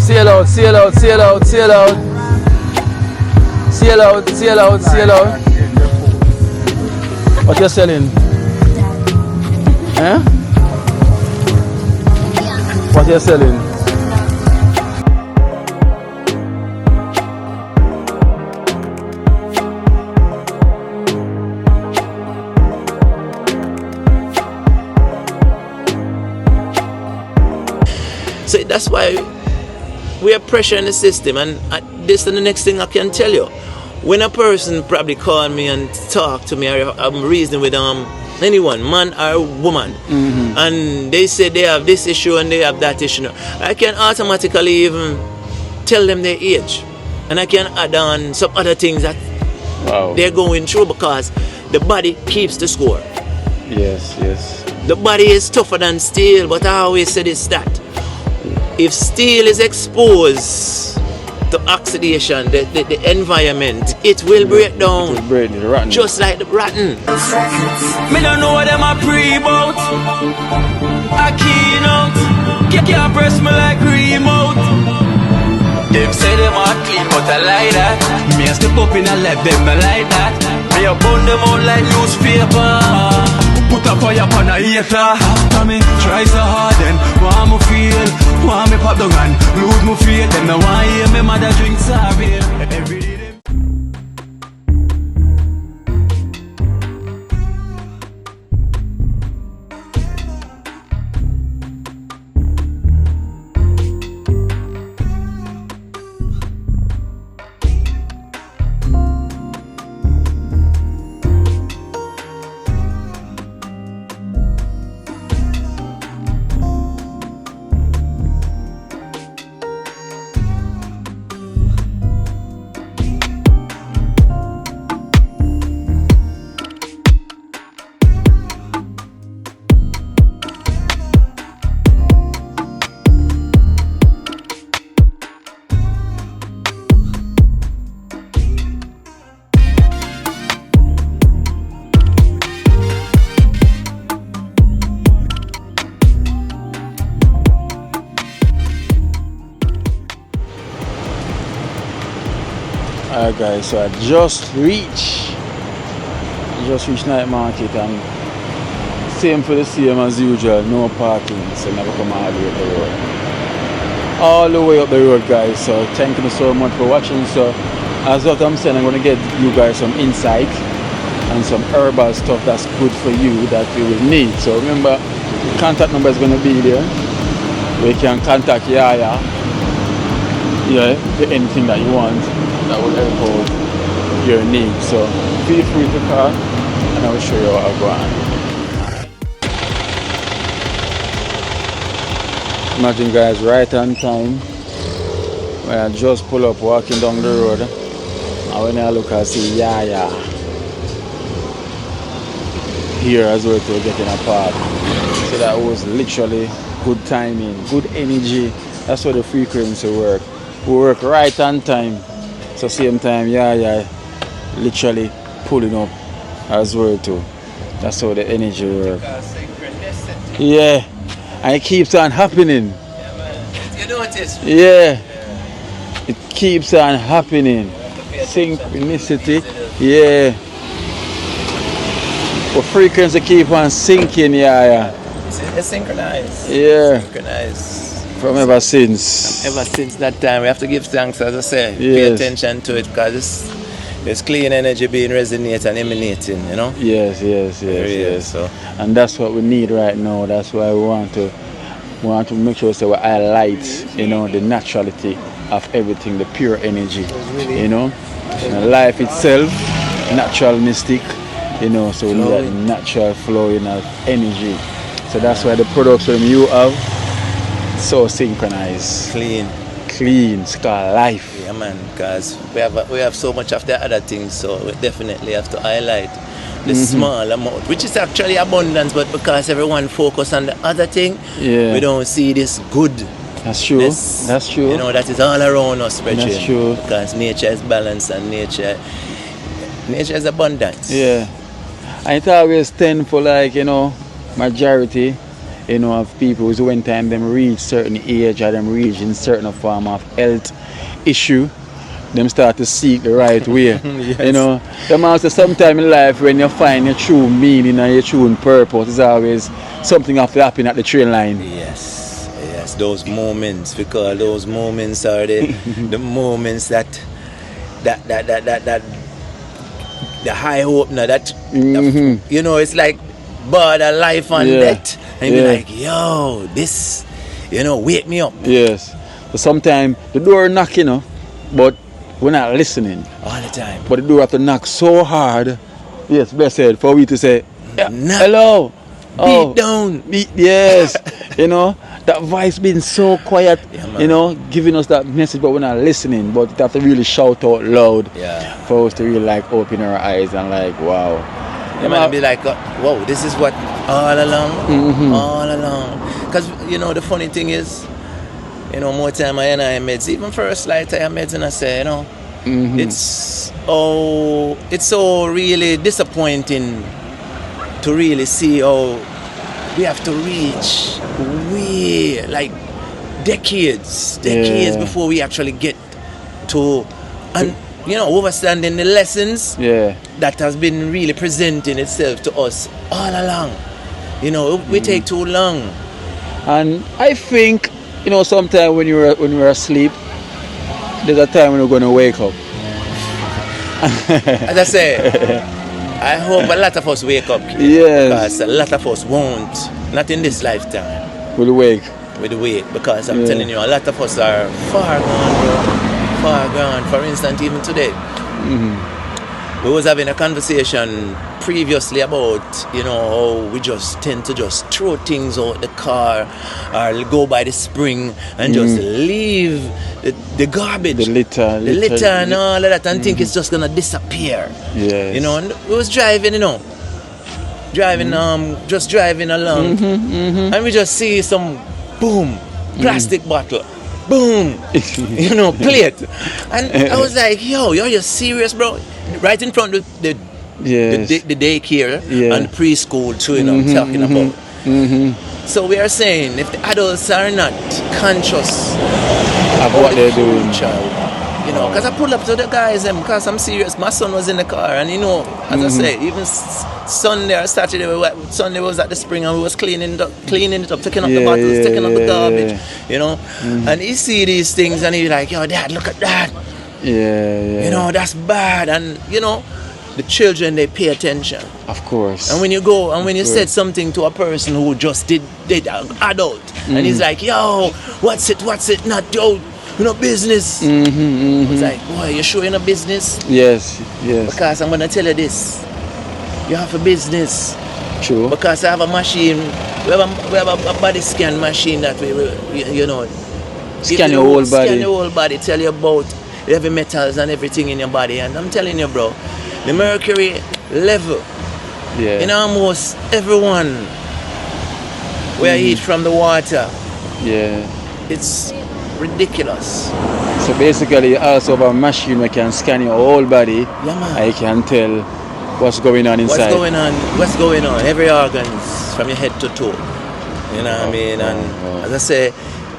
Sail out, sail out, sail out, sail out. Sail out, sail out, sail out. What you selling? Eh? What you selling? So that's why we are pressure in the system, and this is the next thing I can tell you. When a person probably call me and talk to me, or I'm reasoning with anyone, man or woman, and they say they have this issue and they have that issue, I can automatically even tell them their age, and I can add on some other things that they're going through, because the body keeps the score. Yes, yes. The body is tougher than steel, but I always say this, that if steel is exposed to oxidation, the environment, it will break down. It will break the rotten. Just like the rotten. Me don't know what them a pre-bout. A keynote. Can't press me like remote. Them say them a clean, but I like that. Me a step up in a left, them I like that. Me a burn them out like newspaper. Put a fire upon a hater. After me, try so hard and want me feel. Want me pop down and lose me faith. Them no want hear me mother drink sorry. Every day them Alright guys, so I just reached night market, and same for the same as usual, no parking, so never come all the way up the road. All the way up the road guys, so thank you so much for watching. So as what I'm saying, I'm going to get you guys some insight and some herbal stuff that's good for you that you will need. So remember, the contact number is going to be there. We can contact Yaya. Yeah, for anything that you want that will help out your needs. So feel free to call and I will show you how I go on. Imagine guys, right on time when I just pull up walking down the road, and when I look I see Yaya here as well to getting a park. So that was literally good timing, good energy. That's how the frequency work. We work right on time. So same time, yeah, literally pulling up as well too. That's how the energy works. Yeah, and it keeps on happening. Yeah, man. You notice? Yeah, it keeps on happening. Synchronicity, yeah. But frequency keep on sinking, yeah. It's synchronized. Yeah. Synchronized. From ever since. Ever since that time, we have to give thanks, as I say. Yes. Pay attention to it, because there's clean energy being resonating and emanating, you know? Yes. So. And that's what we need right now. That's why we want to make sure so we highlight, you know, the naturality of everything, the pure energy, you know? And life itself, natural mystic, you know, so we need that natural flowing of energy. So that's why the products from you have so synchronized, Clean, it's called life. yeah, man. Because we have so much of the other things, so we definitely have to highlight the small amount, which is actually abundance, but because everyone focus on the other thing, we don't see this good. That's true. That's true. You know, that is all around us, brethren. That's true. Because nature is balance and nature is abundance. Yeah, and it always tend for, like, you know, majority, you know, of people who when time them reach certain age or them reach in certain form of health issue, them start to seek the right way. Yes. You know, them also sometime in life when you find your true meaning and your true purpose, it's always something have to happen at the train line. Yes, yes, those moments, because those moments are the the moments that the high hope now that you know, it's like border life and death, and be like, yo, this, you know, wake me up. Yes. So sometimes the door knock, you know, but we're not listening All the time. but the door have to knock so hard, yes, best said, for we to say, Knock. hello, Beat down. yes. You know, that voice being so quiet, Yeah, man. you know, giving us that message, but we're not listening. But it have to really shout out loud for us to really like open our eyes and like, wow. You might be like, whoa, this is what all along, all along. Because, you know, the funny thing is, you know, more time I meds, even first light I meds, and I say, you know, it's so really disappointing to really see how we have to reach way, like decades before we actually get to, and you know, understanding the lessons that has been really presenting itself to us all along. You know, we take too long. And I think, you know, sometimes when you're asleep, there's a time when you're going to wake up. As I say, I hope a lot of us wake up. Yes. Because a lot of us won't. Not in this lifetime. We'll wake. With wake. Because I'm telling you, a lot of us are far gone, bro. Far gone. For instance, even today. We was having a conversation previously about, you know, how we just tend to just throw things out the car or go by the spring and just leave the garbage, The litter and all of that, and think it's just gonna disappear. Yes. You know, and we was driving, you know, just driving along, and we just see some boom, plastic bottle. Boom, you know, plate, and I was like, "Yo, are you serious, bro?" Right in front of the daycare and the preschool too, you know, I'm talking about. So we are saying, if the adults are not conscious of what they're doing, child, you know, because I pulled up to the guys, because I'm serious. My son was in the car, and you know, as I say, even Sunday or Saturday, Sunday was at the spring, and we was cleaning it up, taking up the bottles, taking up the garbage, you know. And he see these things, and he's like, "Yo, Dad, look at that." You know, that's bad. And you know, the children, they pay attention. Of course. And when you go and when you said something to a person who just did an adult, and he's like, "Yo, what's it not yo, you know, business." It's like, boy, you're showing a business? Yes. Because I'm gonna tell you this, you have a business. True. Because I have a machine, we have a body scan machine that we you know, Scan your whole body. Tell you about the heavy metals and everything in your body. And I'm telling you, bro, the mercury level in almost everyone we eat from the water, it's ridiculous. So basically, you also have a machine that can scan your whole body. I can tell what's going on inside. What's going on? Every organs from your head to toe. You know what I mean? And as I say,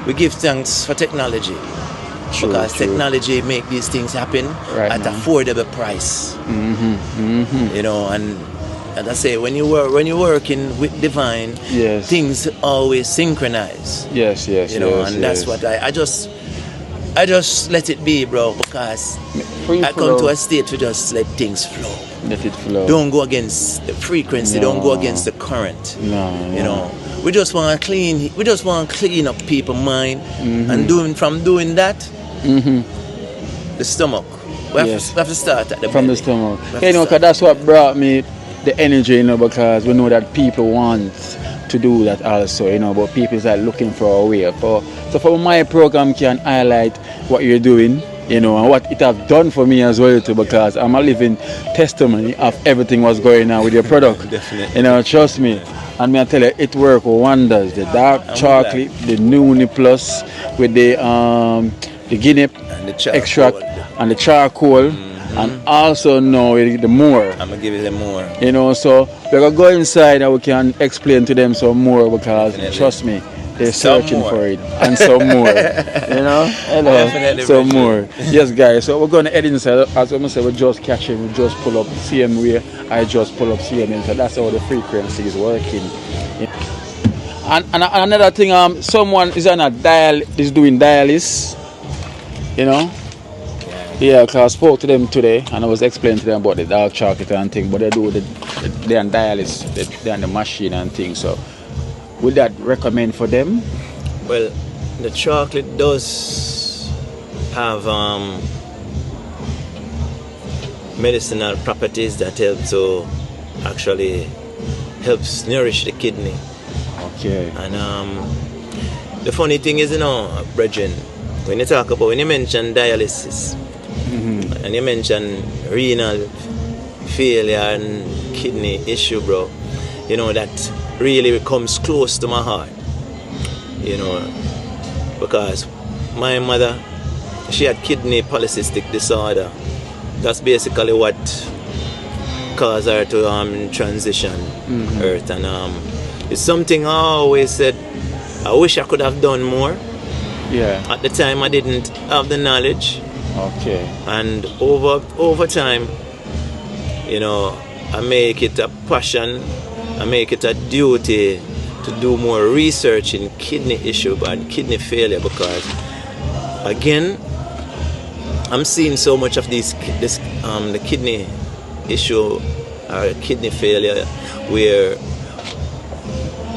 we give thanks for technology. Because technology make these things happen at affordable price. You know, and as I say, when you're working with divine, things always synchronize. Yes. You know, and that's what I just let it be, bro. Because I come to a state to just let things flow. Let it flow. Don't go against the frequency. Don't go against the current. You know, we just want to clean up people's mind, and doing that. The stomach. We have to start at the from belly. the stomach. You know, because that's what brought me the energy, you know, because we know that people want to do that also, you know, but people is like looking for a way. So for my program can highlight what you're doing, you know, and what it has done for me as well too, because I'm a living testimony of everything was going on with your product. Definitely. You know, trust me. And me I tell you, it works wonders. The dark chocolate, the Nuni Plus with the guinea extract and the charcoal, and also know the more. I'm gonna give you them more. You know, so we're gonna go inside and we can explain to them some more because Definitely. trust me, they're Some searching more. for it and some more. You know, hello, Definitely, some Richard. more. Yes, guys. So we're gonna head inside. As I said, we just catch him. We just pull up CM way. I just pull up CM inside. That's how the frequency is working. And another thing, someone is doing dialysis. You know. Yeah, because I spoke to them today and I was explaining to them about the dark chocolate and thing, but they're on dialysis, they're on the machine and things. So, would that recommend for them? Well, the chocolate does have medicinal properties that helps nourish the kidney. Okay. And the funny thing is, brethren, when you mention dialysis, and you mention renal failure and kidney issue, bro, that really comes close to my heart, because my mother, she had kidney polycystic disorder. That's basically what caused her to transition earth, and it's something I always said I wish I could have done more. Yeah. At the time I didn't have the knowledge. Okay. And over time, I make it a passion, I make it a duty to do more research in kidney issue and kidney failure, because again, I'm seeing so much of the kidney issue or kidney failure where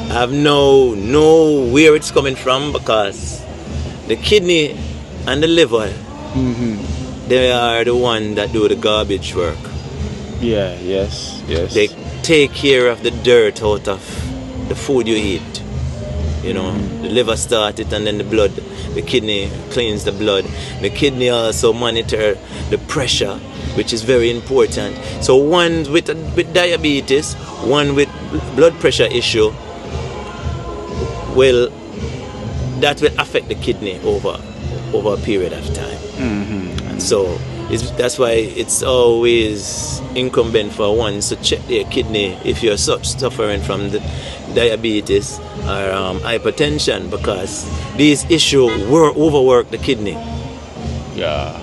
I have no where it's coming from, because the kidney and the liver, they are the one that do the garbage work. Yeah, yes. They take care of the dirt out of the food you eat. The liver starts it, and then the kidney cleans the blood. The kidney also monitor the pressure, which is very important. So one with diabetes, one with blood pressure issue, that will affect the kidney over a period of time. And so that's why it's always incumbent for one to check their kidney if you're suffering from the diabetes or hypertension, because these issues overwork the kidney. Yeah.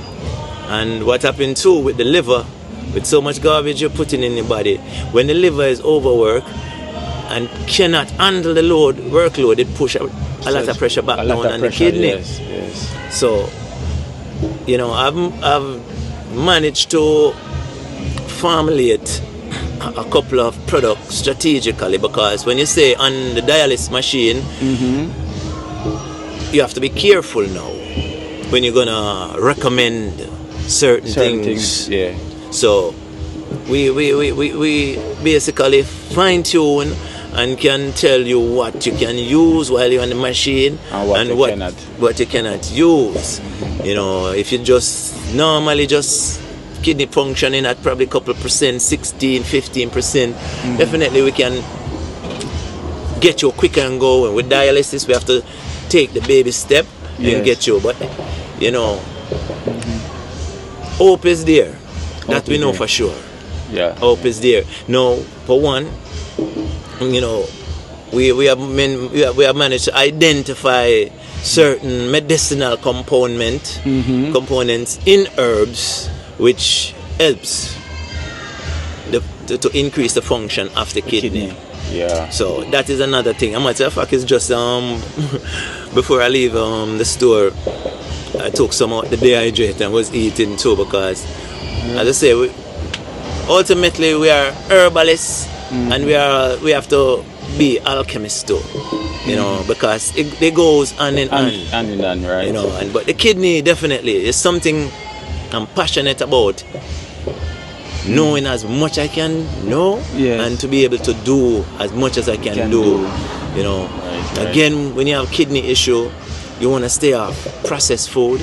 And what happened too with the liver, with so much garbage you're putting in your body, when the liver is overworked and cannot handle the workload, it pushes a lot of pressure back down on the kidney. Yes. So, I've managed to formulate a couple of products strategically, because when you say on the dialysis machine, you have to be careful now when you're gonna recommend certain things. Yeah. So we basically fine tune and can tell you what you can use while you're on the machine and what you cannot use. If you just normally just kidney functioning at probably a couple percent, 16, 15%, definitely we can get you quicker and go. And with dialysis, we have to take the baby step and get you. But, hope is there. That we know for sure. Yeah. Hope is there. Now, for one, we have managed to identify certain medicinal components in herbs, which helps to increase the function of the kidney. Yeah. So that is another thing. A matter of fact, it's just before I leave the store, I took some out the dehydrator and was eating too, because as I say, ultimately we are herbalists, and we have to be alchemists too, because it goes hand in hand, right? But the kidney definitely is something I'm passionate about, knowing as much I can know, and to be able to do as much as I can do. Right. Again, when you have kidney issue, you want to stay off processed food.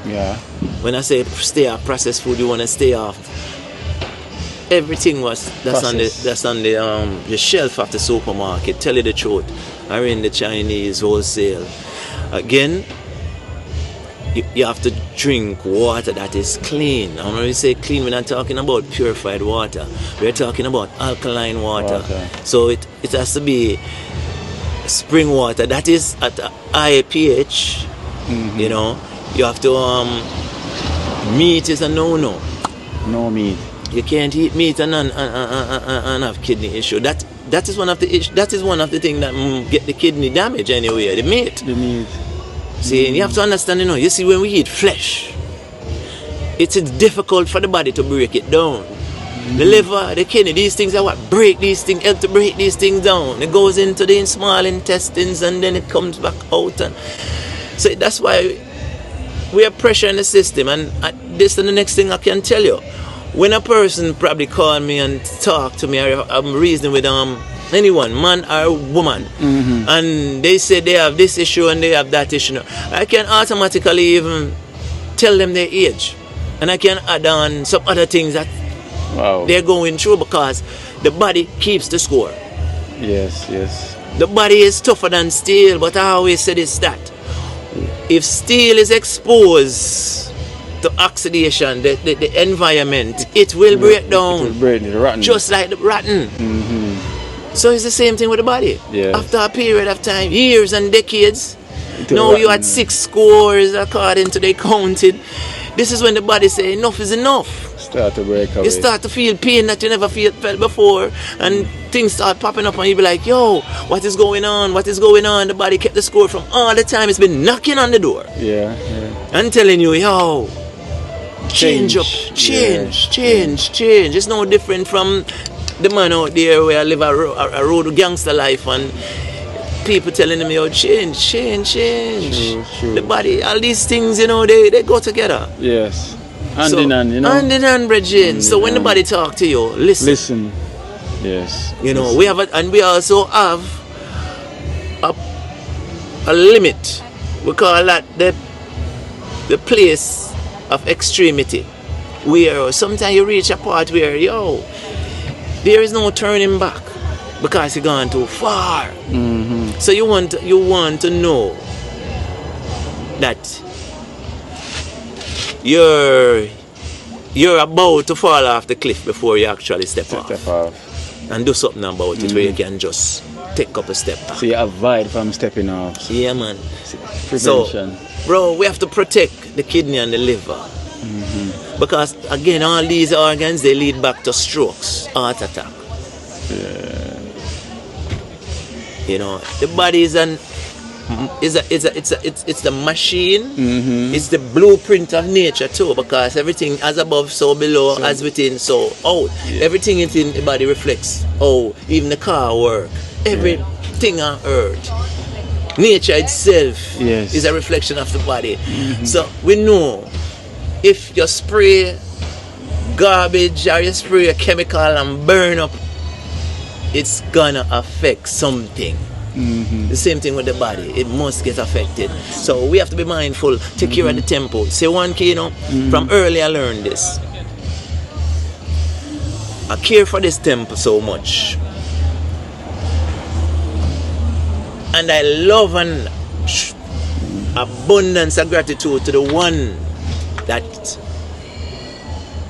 Yeah. When I say stay off processed food, you want to stay off everything that's on the shelf of the supermarket. Tell you the truth, or in the Chinese wholesale. Again, you have to drink water that is clean. And when we say clean, we're not talking about purified water. We're talking about alkaline water. So it has to be spring water that is at a high pH. You know, you have to meat is a no-no. No meat. You can't eat meat and have kidney issue. That is one of the that is one of the things that get the kidney damage anyway. The meat. The meat. See, you have to understand, you know. You see, when we eat flesh, it's difficult for the body to break it down. The liver, the kidney, these things are what break these things, help to break these things down. It goes into the small intestines and then it comes back out. And so that's why we have pressure in the system. And this is the next thing I can tell you. When a person probably call me and talk to me, or I'm reasoning with anyone, man or woman, and they say they have this issue and they have that issue, I can automatically even tell them their age, and I can add on some other things that they're going through, because the body keeps the score. Yes. The body is tougher than steel, but I always say this, that if steel is exposed to oxidation, the environment, it will break down. It will break the rotten. Just like the rotten. So it's the same thing with the body. Yes. After a period of time, years and decades, now rotten. you had 6 scores according to the counted. This is when the body say enough is enough. Start to break away. You start to feel pain that you never felt before, and things start popping up, and you be like, yo, what is going on? What is going on? The body kept the score from all the time. It's been knocking on the door. Yeah. And telling you, yo, change up, change. It's no different from the man out there where I live a road gangster life, and people telling them, yo, change. True. The body, all these things, you know, they go together. Yes. Hand in hand, you know. Hand in hand, brethren. So when the body talk to you, listen. Yes. You know, we have and we also have a limit. We call that the place of extremity, where sometimes you reach a part where, yo, there is no turning back because you've gone too far. So you want to know that you're about to fall off the cliff before you actually step off. And do something about it where you can just take up a step back. So you avoid from stepping off. Yeah, man. Prevention. So, bro, we have to protect the kidney and the liver. Because, again, all these organs, they lead back to strokes, heart attack. You know, the body is it's the machine. It's the blueprint of nature too, because everything as above, so below, as within, so out. Everything in the body reflects. Oh, even the car work. Everything on earth. Nature itself is a reflection of the body. So we know if you spray garbage or you spray a chemical and burn up, it's gonna affect something. The same thing with the body, it must get affected. So we have to be mindful, take care of the temple. Say one key, you know, from early I learned this. I care for this temple so much, and I love and abundance of gratitude to the one that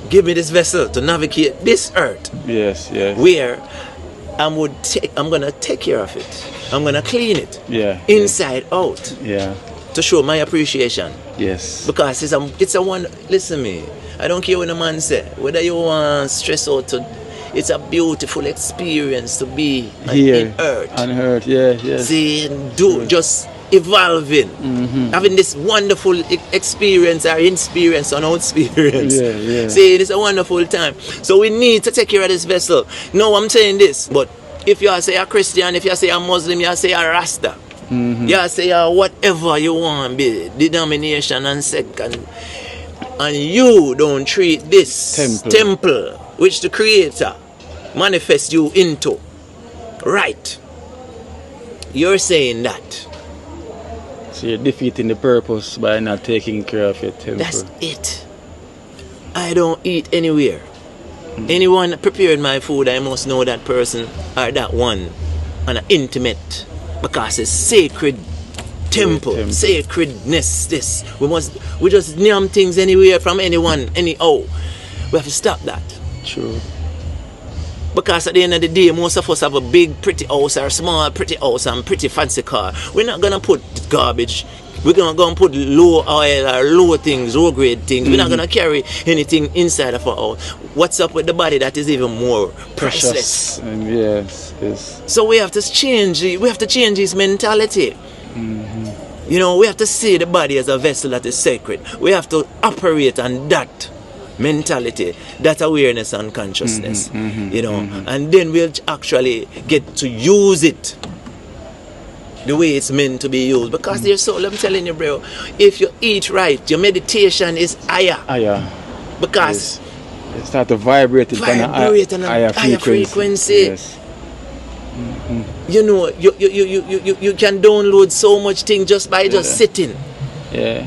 give me this vessel to navigate this earth. Yes. Where I'm gonna take care of it. I'm gonna clean it. Inside out. To show my appreciation. Yes. Because it's a one. Listen me. I don't care what a man say. Whether you want stress out, it's a beautiful experience to be here in earth. On earth, yes. See, just evolving, having this wonderful experience or experience or no experience. See, it's a wonderful time. So we need to take care of this vessel. No, I'm saying this, but if you say a Christian, if you say a Muslim, you say a Rasta, you say whatever you want, be denomination and sect, and you don't treat this temple which the Creator manifests you into right, you're saying that. So you're defeating the purpose by not taking care of your temple. That's it. I don't eat anywhere. Anyone prepared my food, I must know that person or that one on an intimate, because it's sacred temple, sacredness. This we just name things anywhere from anyone, anyhow. We have to stop that. True. Because at the end of the day, most of us have a big, pretty house or a small, pretty house and pretty fancy car. We're not gonna put garbage. We're gonna go and put low oil or low things, low grade things. We're not gonna carry anything inside of our house. What's up with the body that is even more priceless? Yes, yes. So we have to change. We have to change his mentality. You know, we have to see the body as a vessel that is sacred. We have to operate on that mentality, that awareness and consciousness. You know, and then we'll actually get to use it the way it's meant to be used. Because there's soul, I'm telling you, bro, if you eat right, your meditation is higher. Because it start to vibrate on a higher frequency. Yes. You know, you can download so much thing just by just sitting. Yeah.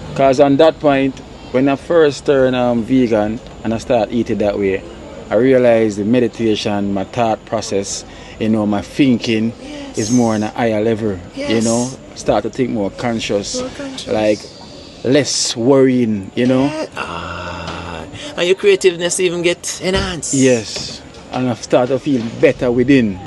Because on that point, when I first turned vegan and I started eating that way, I realized the meditation, my thought process, you know, my thinking is more on a higher level. You know, start to think more conscious, like less worrying, you know. And your creativeness even get enhanced. Yes. And I start to feel better within.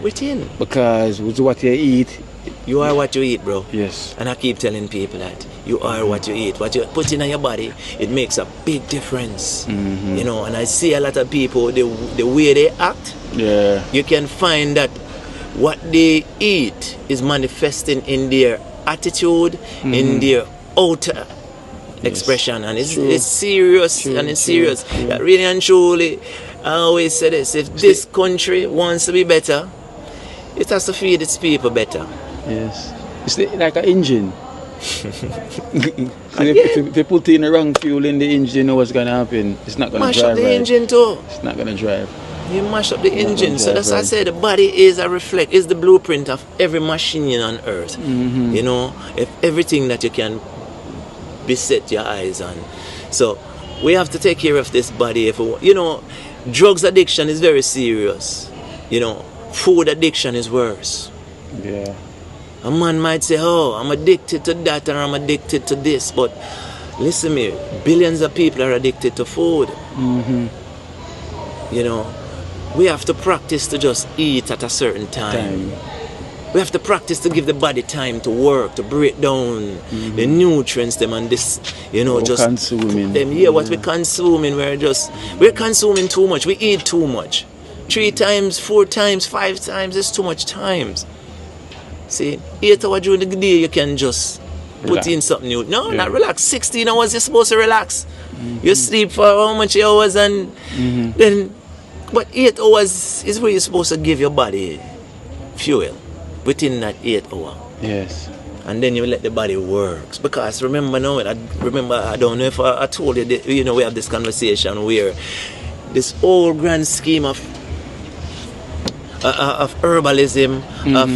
Because with what you eat, you are what you eat, bro. Yes. And I keep telling people that you are what you eat. What you put in your body, it makes a big difference. You know, and I see a lot of people, the way they act, you can find that what they eat is manifesting in their attitude, in their outer expression. And it's serious. Really and truly, I always say this: if this country wants to be better, it has to feed its people better. Yes. It's like an engine. If you put in the wrong fuel in the engine, you know what's going to happen. It's not going to drive. Mash up the engine too. It's not going to drive. You mash up the engine. So that's why I say the body is is the blueprint of every machine on earth. You know, if everything that you can beset your eyes on. So we have to take care of this body. If we, you know, drugs addiction is very serious. You know, food addiction is worse. Yeah. A man might say, oh, I'm addicted to that or I'm addicted to this. But listen me, billions of people are addicted to food. You know, we have to practice to just eat at a certain time. We have to practice to give the body time to work, to break down the nutrients them and this, you know, just consuming them. What we're consuming, we're consuming too much. We eat too much. 3 times, 4 times, 5 times, it's too much times. See, 8 hours during the day you can just put in something new. No, not relax. 16 hours you're supposed to relax. You sleep for how much hours and then, but 8 hours is where you're supposed to give your body fuel within that 8 hours. Yes. And then you let the body work. Because remember now, I don't know if I told you, that, you know, we have this conversation where this whole grand scheme of herbalism, of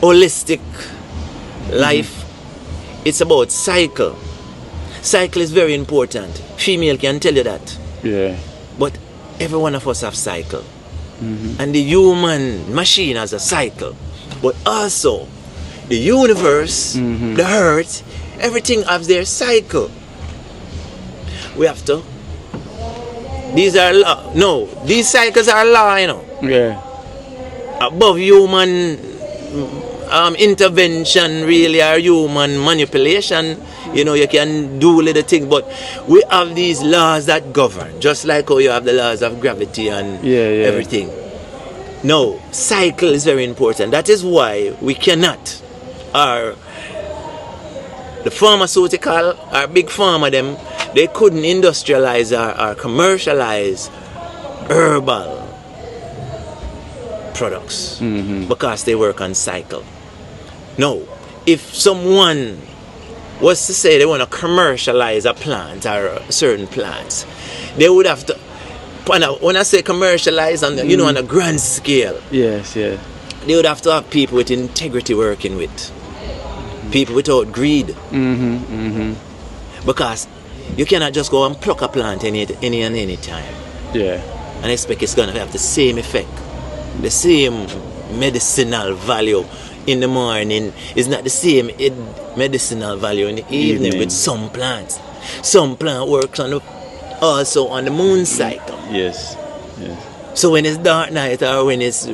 holistic life, it's about cycle. Cycle is very important. Female can tell you that. Yeah. But every one of us have cycle. And the human machine has a cycle. But also, the universe, the earth, everything has their cycle. We have to. These are law. No, these cycles are law, you know. Yeah. Above human intervention, really, or human manipulation. You know, you can do little things, but we have these laws that govern, just like how you have the laws of gravity and everything. No, cycle is very important. That is why we cannot, the pharmaceutical, our big pharma, them, they couldn't industrialize or commercialize herbal products because they work on cycle. No, if someone was to say they want to commercialize a plant or certain plants, they would have to, when I say commercialize on the, you know, on a grand scale, they would have to have people with integrity working with, people without greed, because you cannot just go and pluck a plant any time, and expect it's going to have the same effect, the same medicinal value in the morning is not the same medicinal value in the evening with some plants. Some plant works also on the moon cycle. Yes. Yes. So when it's dark night or when it's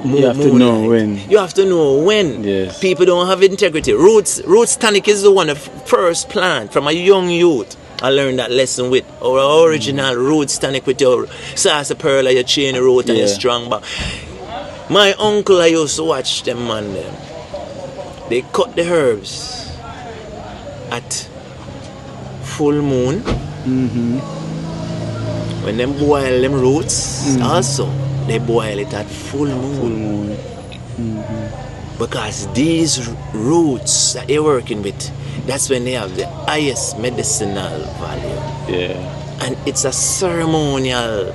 You have to know when. You have to know when. Yes. People don't have integrity. Roots tonic is the one of first plant from a young youth. I learned that lesson with our original roots tonic with your sarsaparilla, your chain root and your strong back. My uncle, I used to watch them man them. They cut the herbs at full moon. When them boil them roots, also they boil it at full moon. Because these roots that they're working with, that's when they have the highest medicinal value. Yeah. And it's a ceremonial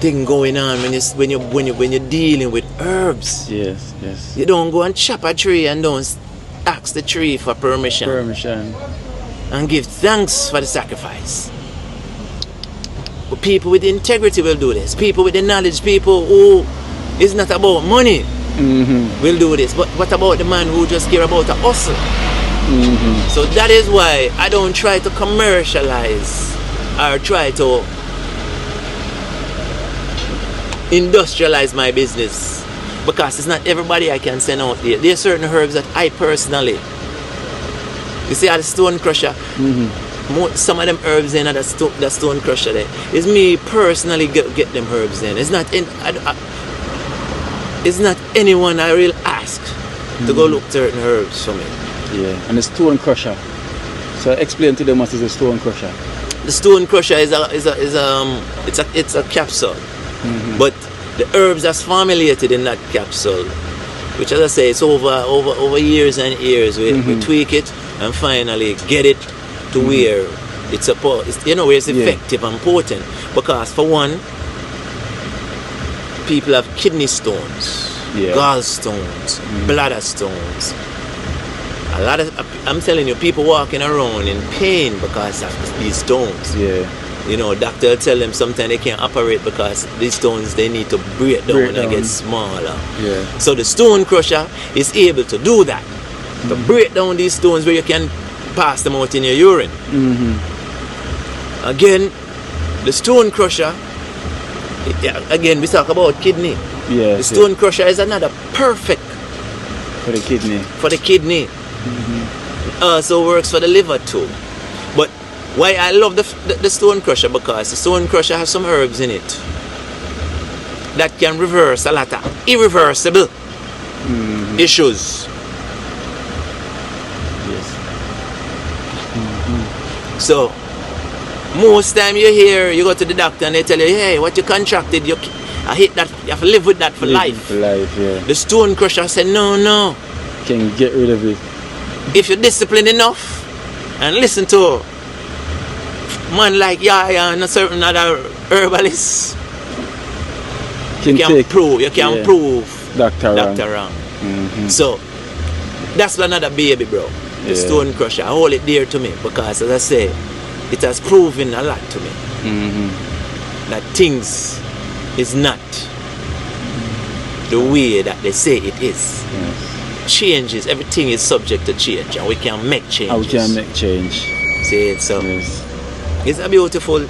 thing going on when you're dealing with herbs. Yes, yes. You don't go and chop a tree and don't ask the tree for permission and give thanks for the sacrifice. But people with integrity will do this. People with the knowledge, people who it's not about money will do this. But what about the man who just care about a hustle? So that is why I don't try to commercialize or try to industrialize my business, because it's not everybody I can send out there. There are certain herbs that I personally, you see, at the stone crusher, some of them herbs in the stone crusher there, is me personally get them herbs in. It's not it's not anyone I will ask to go look certain herbs for me. Yeah, and the stone crusher. So explain to them what is a stone crusher. The stone crusher is a capsule, but the herbs that's formulated in that capsule, which, as I say, it's over years and years. We tweak it and finally get it to where it's where it's effective and potent. Because for one, people have kidney stones, gallstones, bladder stones. I'm telling you, people walking around in pain because of these stones. Yeah. You know, doctor will tell them sometimes they can't operate because these stones, they need to break down and get smaller. Yeah. So the stone crusher is able to do that, to break down these stones where you can pass them out in your urine. Again, the stone crusher, again, we talk about kidney. Yeah. The stone crusher is another perfect for the kidney. For the kidney. It also works for the liver too. But why I love the stone crusher, because the stone crusher has some herbs in it that can reverse a lot of irreversible issues. Yes. So most time you go to the doctor and they tell you, hey, what you contracted, I hate that, you have to live with that for life. For life, yeah. The stone crusher said, no. Can get rid of it. If you're disciplined enough and listen to man like Yaya and a certain other herbalist, you can prove Dr. Wrong. So that's another baby, bro. The stone crusher. I hold it dear to me because, as I say, it has proven a lot to me that things is not the way that they say it is. Yes. Changes, everything is subject to change, and we can make changes. And we can make change. See it, so it's a beautiful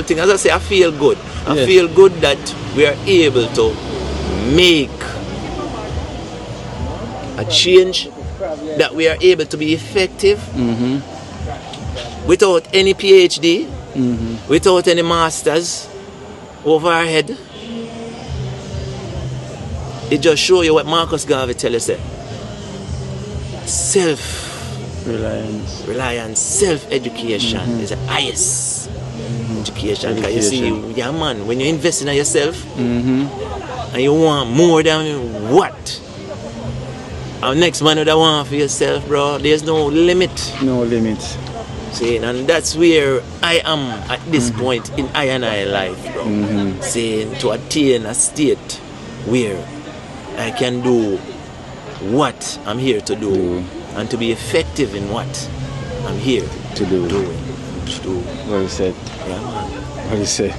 thing. As I say, I feel good. I feel good that we are able to make a change, that we are able to be effective without any PhD, without any masters over our head. It just shows you what Marcus Garvey tell us. Self-reliance, self-education is the highest education. Because you see, man, when you invest in yourself and you want more than what our next man would want for yourself, bro, there's no limit. No limit. See, and that's where I am at this point in I and I life, bro. Saying to attain a state where I can do what I'm here to do and to be effective in what I'm here to do. To do. Well said. Yeah, man. Well said.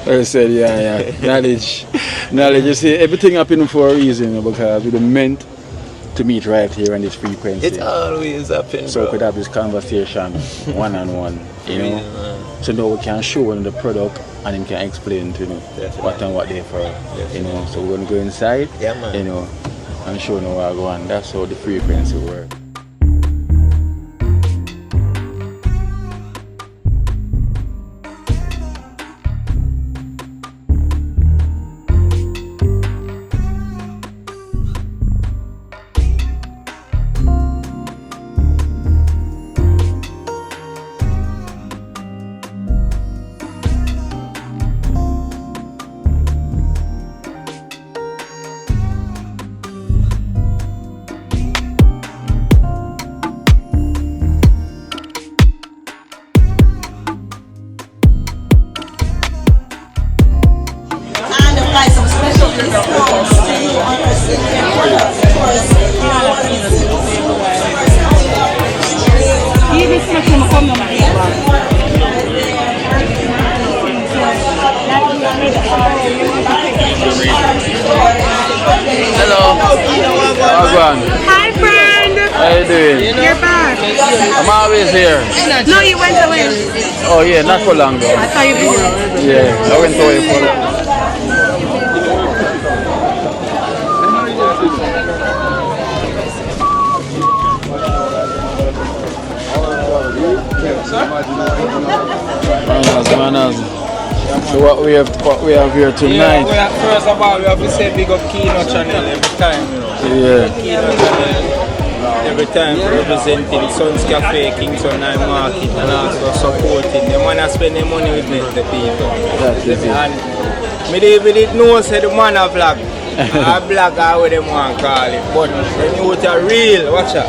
I said, yeah. Knowledge. You see, everything happening for a reason, you know, because we were meant to meet right here on this frequency. It always happens. So we could have this conversation one-on-one, you know. So now we can show them the product and then can explain to what and what they're for. You know. So we're gonna go inside, you know, and show them where I go on. That's how the frequency works. Hello. Hi, friend. How you doing? You're back. I'm always here. No, you went away. Oh yeah, not for long though. I thought you were. Yeah, I went away for long. Manners. So what we have here tonight? Yeah, first of all, we have to say big up Kino channel every time, you know. Yeah. Kino channel every time representing Sons Cafe, Kingston Night Market, and also supporting them. When I spend their money with the people. That's it. And we didn't know say the man a vlog. I vlog how them want to call it. But the youth are real, watch out.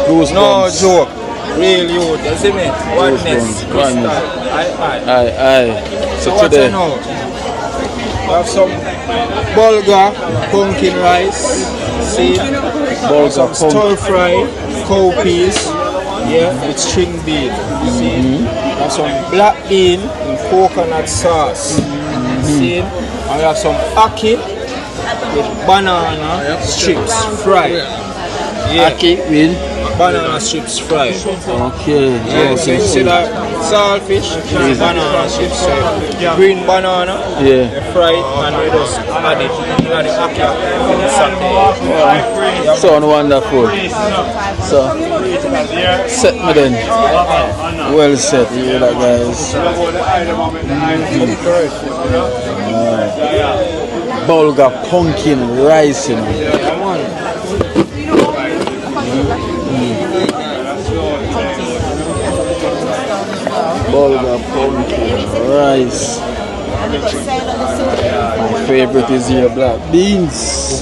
No joke. Real youth, you see me? Oneness, crystal. Aye. So what today, you know? We have some bulgur, pumpkin rice, see? bulgur, Stir fry, cowpeas, yeah, with string bean, see? We have some black bean in coconut sauce, see? And we have some ackee with banana strips fried. Yeah. Ackee with Banana strips fried. okay. Yeah, so you see that saltfish, banana strips, green banana, Yeah. they fry it and we just add it in the ackee in the saute. Sound wonderful. So set me then. Well set, you hear that guys. Bulgur pumpkin rice, you know. Bulgur pumpkin rice. My favorite is your black beans.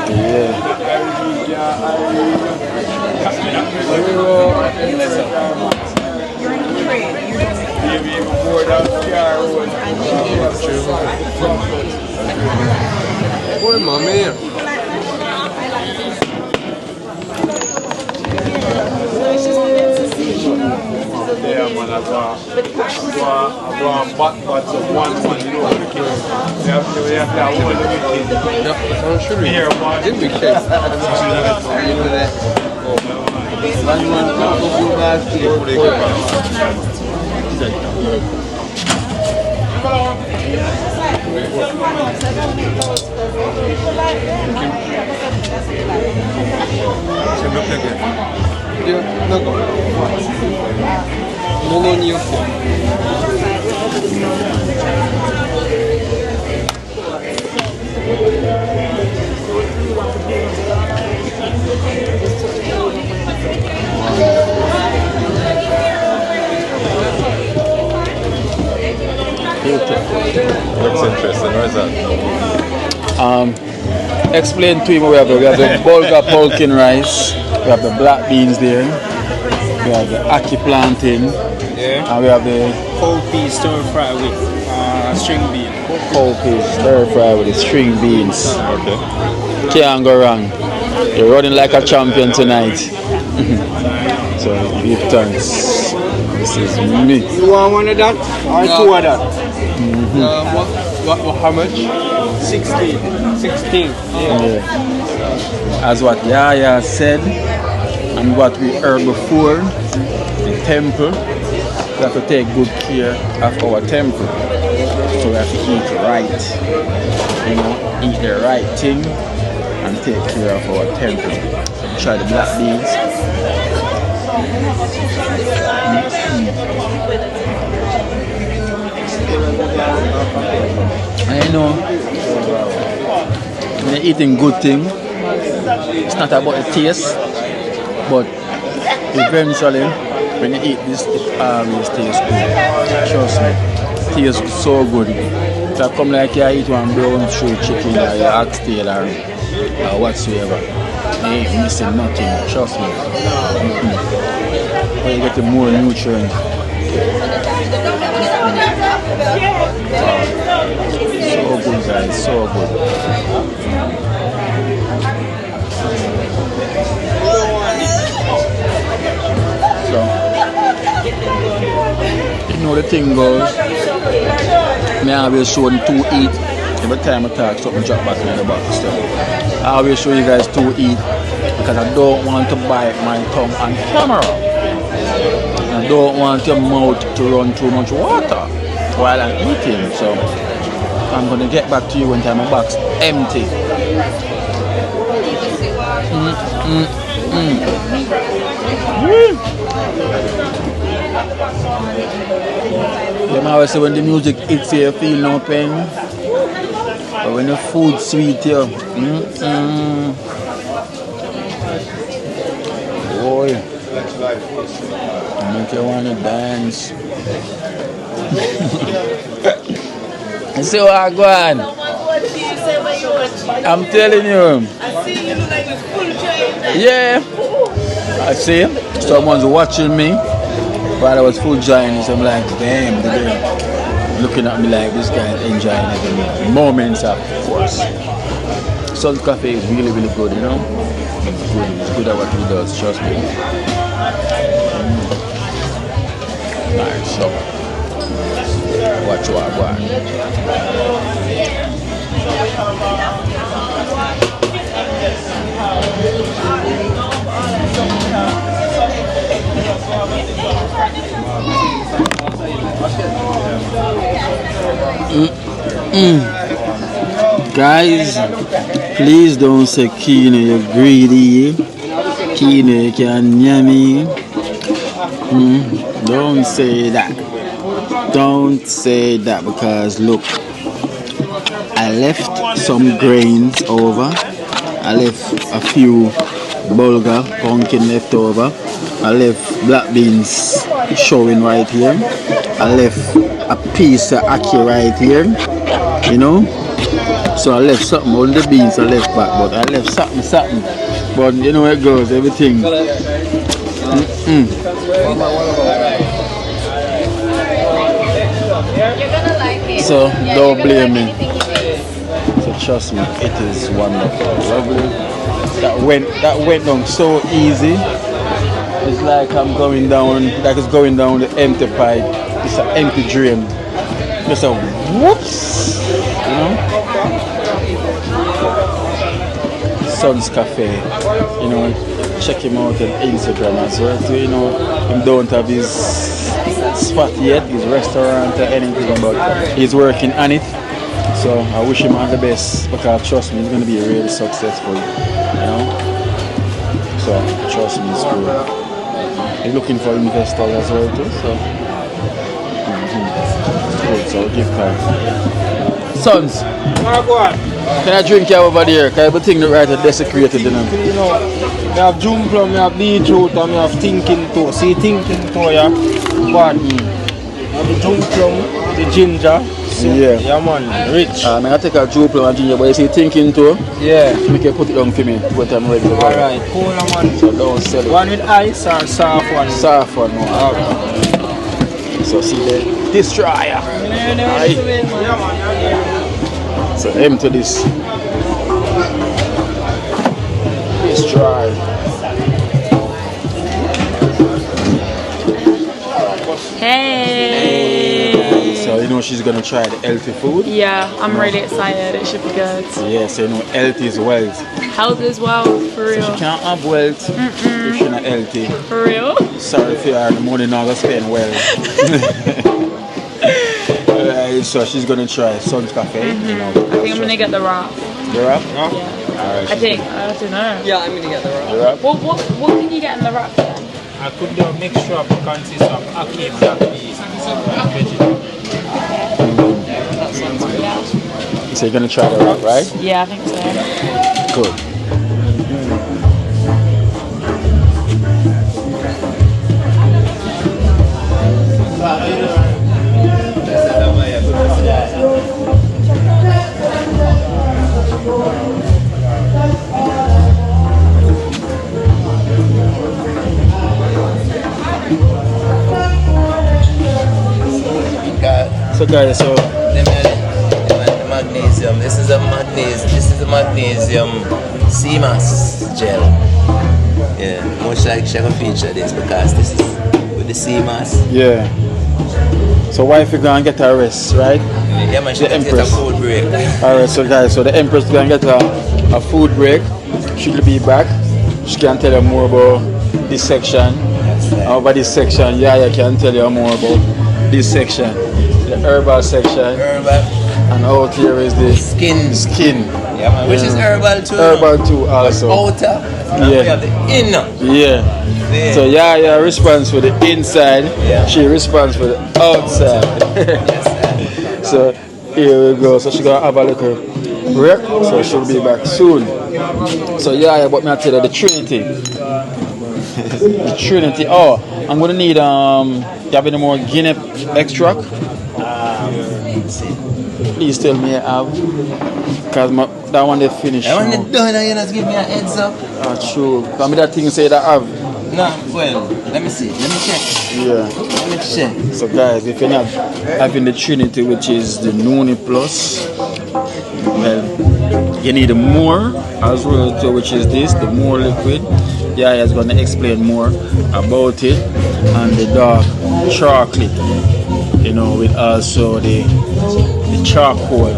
Yeah. Boy, Mammee. Yeah, man, I go back parts of one, you know, we have to have one weekend. Yeah, I'm sure Here, one. didn't we check? You know that. One man come to you guys Looks interesting, what is that? Explain to him what we have. We have the bulgur pumpkin rice, we have the black beans there, we have the ackee plantain, Yeah. and we have the Cowpeas stir fry with string bean. cowpeas stir fry with the string beans. Okay. Can't go wrong. You're running like a champion tonight. So give thanks. This is me. You want one of that or two of that? How much? 16. 16. Yeah. As what Yaya said and what we heard before, the temple, we have to take good care of our temple. So we have to eat right, you know, eat the right thing and take care of our temple. Try the black beans. I know when you're eating good thing, it's not about the taste, but eventually when you eat this, it always tastes good. Trust me, it tastes so good. If I come like you eat one brown stew chicken or your oxtail or whatsoever, you ain't missing nothing, trust me. But you get the more nutrients. So good guys, so good. So, you know the thing goes, me always show them to eat. Every time I talk, something drop back in the box. So, I always show you guys to eat because I don't want to bite my tongue on camera. I don't want your mouth to run too much water while I'm eating. So, I'm going to get back to you when my box empty. Them always say when the music hits you, you feel no pain. But when the food sweet you, boy, make you want to dance. You see what I go on? I'm telling you. I see you look like you're full joint. Yeah. I see someone's watching me while I was full giant. So I'm like, damn, they're looking at me like this guy is enjoying every moments, of course. Sun's Cafe is really, really good, you know? It's good. It's good at what he does, trust me. Nice, so watch what I want. Guys, please don't say Kino, you're greedy. Kino, you can yummy. Don't say that. Don't say that because look, I left some grains over. I left a few bulgur, pumpkin left over. I left black beans showing right here. I left a piece of ackee right here, you know. So I left something on the beans I left back, but I left something. But you know how it goes, everything. So don't blame me. So trust me, it is wonderful, lovely. That went down so easy. It's like I'm going down, like it's going down the empty pipe. It's an empty drain. Just a whoops, you know. Sun's Cafe, you know. Check him out on Instagram as well. So, you know, he don't have his spot yet, his restaurant or anything, but he's working on it. So I wish him all the best because trust me, he's going to be really successful, you know. So trust me, it's good. He's looking for investors as well too. So it's good. So give time. Sons, can I drink you over there? Can I have a thing that right at desecrated, you know? I have june plum, I have beetroot, and I have thinking toe. See thinking toe, yeah? But I have the june plum, the ginger. See? Yeah man, rich. I'm going to take a june plum and ginger, but you see thinking toe? Yeah. Make you put it on for me when I'm ready to go. Alright, cool man. So don't sell it. One with ice or soft one? Soft one, no. So see the destroyer. Aye. So empty this. Destroy. know she's gonna try the healthy food. Yeah, I'm really excited. It should be good. Yeah, so you know health is wealth. Health as well, for real. She can't have wealth if she's not healthy. For real? Sorry if you are the money not gonna spend well. So she's gonna try Sun's Cafe. You know, I think I'm gonna get the wrap. the wrap? Yeah. Alright. I think. I don't know. Yeah, I'm gonna get the wrap. The wrap? What can you get in the wrap then? I could do a mixture of consist of ackee, black peas, and vegetables. So you're gonna try the wrap, right? Yeah, I think so. Good. So guys, so The magnesium. This is a magnesium CMAS gel. Yeah, much like she can feature this because this is with the CMAS. yeah. So wife you gonna get a rest, right? Yeah, man, she The can get a Empress. food break. Alright, so guys, so the Empress gonna get a food break. She'll be back. She can tell you more about this section. About this section, yeah, I can tell you more about this section. The herbal section. Herbal And out here is the skin. skin. Yeah, man, which is herbal too. Herbal too also. Outer. And Yeah. we have the inner. Yeah. Yeah. So yeah, responds for the inside. Yeah. She responds for the outside. So here we go. So she gonna have a little break. So she'll be back soon. So yeah, but me I tell you the Trinity. The Trinity. Oh, I'm gonna need you have any more guinea extract? Please tell me I have. Cause that one they finished. I want now. to do it, you just give me a heads up. True. Cause me that thing say that I have. No, well, let me see. Let me check. Yeah. Let me check. So guys, if you're not having the Trinity, which is the Noni Plus, well, you need more as well too, which is this, the more liquid. Yeah, is gonna explain more about it, and the dark chocolate. You know, with also the charcoal.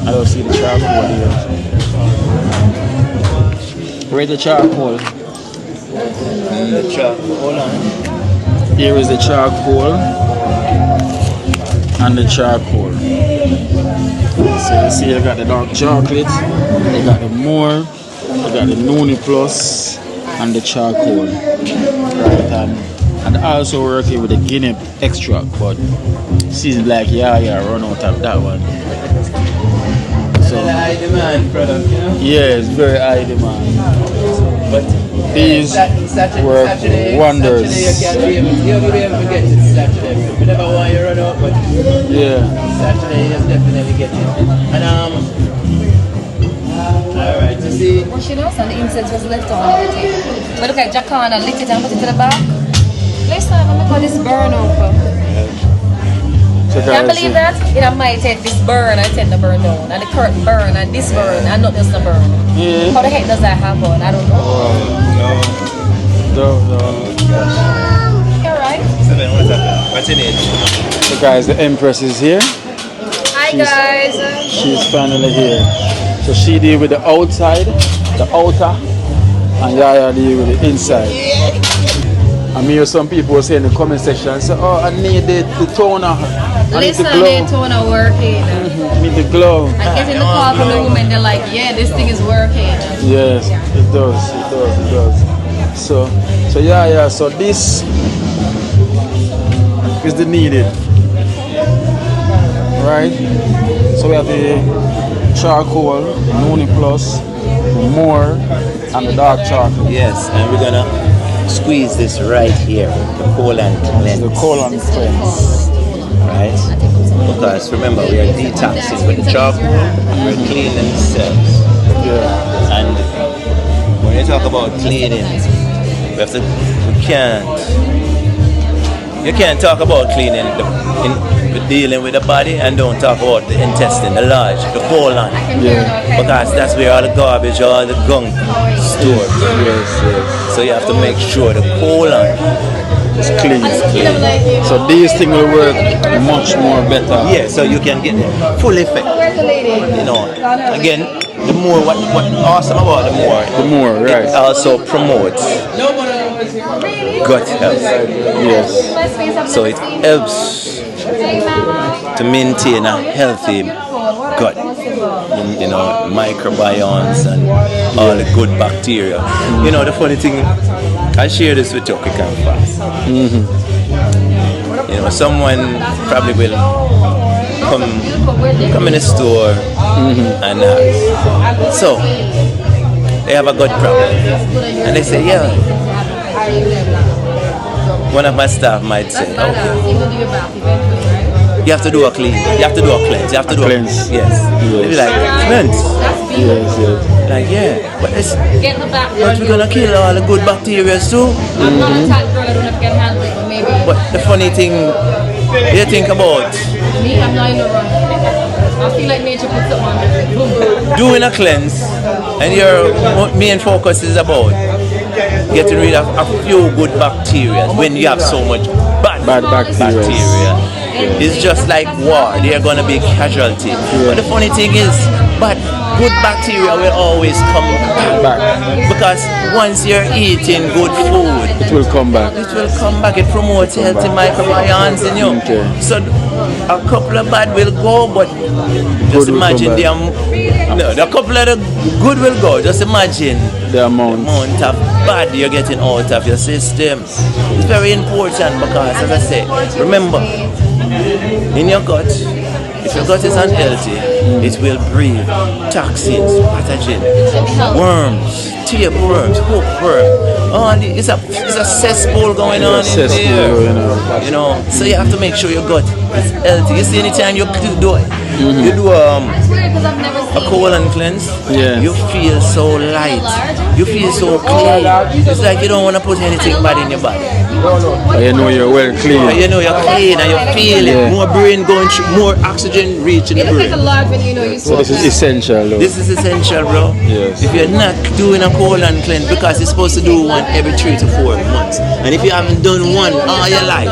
I don't see the charcoal here. Where's the charcoal? Hold on. Here is the charcoal and the charcoal. So you see you got the dark chocolate, you got the more, you got the Noni Plus and the charcoal. Right, and also working with the guinea extract, but seems like yeah, run out of that one. So High demand product, you know? yeah, it's very high demand. But These work wonders. Saturday, you'll be able to get it Saturday. You never want you run out, but Yeah. Saturday you definitely get it. And alright, you see. Well, she knows and the incense was left on the table. But look at Jacana lit it and put it to the back. Last time I got this burn over. So Can't believe that? In my head, this burn, I tend to burn down. And the curtain burn, and this burn, and not just the burn. Yeah. How the heck does that happen? I don't know. No. You're right. So then what's happening? What's in it? So guys, the Empress is here. Hi, guys. She's finally here. So she deal with the outside, the outer, and Yaya deal with the inside. I hear some people say in the comment section, say, oh, I need the toner. I need Listen, the they glow. toner working. I need the glow. I get in the call from the woman, they're like, yeah, this thing is working. Yes, it does. So yeah. So this is the needed, right? So we have the charcoal, Noni Plus, more, and the dark chocolate. Yes, and we're gonna squeeze this right here, the colon cleanse. The colon cleanse. Right? Because remember, we are detoxing with the charcoal, we're cleaning the cells. Yeah. And when you talk about cleaning, you can't talk about cleaning dealing with the body and don't talk about the intestine, the large, the colon. Yeah. Because that's where all the garbage, all the gunk stored. Yes. So you have to make sure the colon It's clean. So these things will work much more better. Yeah, so you can get the full effect. You know, again, the more what awesome about the more, right? It also promotes gut health. Yes. So it helps to maintain a healthy gut. You know, microbiomes and all the good bacteria. You know, the funny thing, I share this with you quick and fast. You know, someone probably will come in the store and so they have a gut problem, and they say, yeah. One of my staff might say, okay, you have to do a clean, you have to do a cleanse, you have to do a cleanse. Yes. They be like, cleanse. Yes. Like, yeah, but we're gonna kill all the good bacteria too. But the funny thing, you think about I'm not in the run. I feel like nature puts it on. doing a cleanse, and your main focus is about getting rid of a few good bacteria when you have so much bad bacteria. It's just like war, they are going to be casualty. But the funny thing is, but good bacteria will always come back. Because once you're eating good food, it will come back. It will come back. It promotes healthy microbiomes in you. Okay. So a couple of bad will go, but just imagine a couple of the good will go. Just imagine the amount of bad you're getting out of your system. It's very important because, as I say, remember, in your gut, if your gut is unhealthy, it will breathe toxins, pathogens, worms, tapeworms, hookworm. It's a cesspool going on in there. You know, so you have to make sure your gut is healthy. You see, anytime you do a colon cleanse, you feel so light. You feel so clean. It's like you don't want to put anything bad in your body. You know you're well clean. You know you're clean and you feel it. More brain going through, more oxygen reaching the brain. So this is essential, though. This is essential, bro. Yes. If you're not doing a colon cleanse, because you're supposed to do one every 3 to 4 months, and if you haven't done one all your life,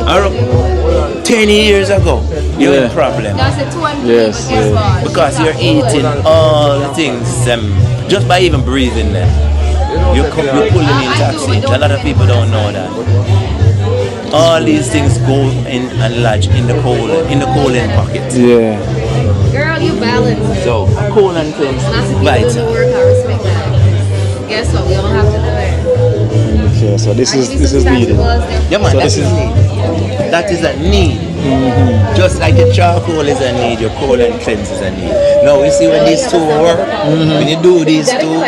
or 10 years ago, you're in a problem. Yes. Because you're eating all the things, just by even breathing them. You're pulling in toxins. A lot of people don't know that. All these things go in and lodge in the colon pocket. Yeah. Girl, you balance. So, a colon cleanse is vital. Guess what? We don't have to do it. Okay, so this is needed. Yeah, man, So that is a need. Just like your charcoal is a need, your colon cleanse is a need. Now, you see when these two work, when you do these two,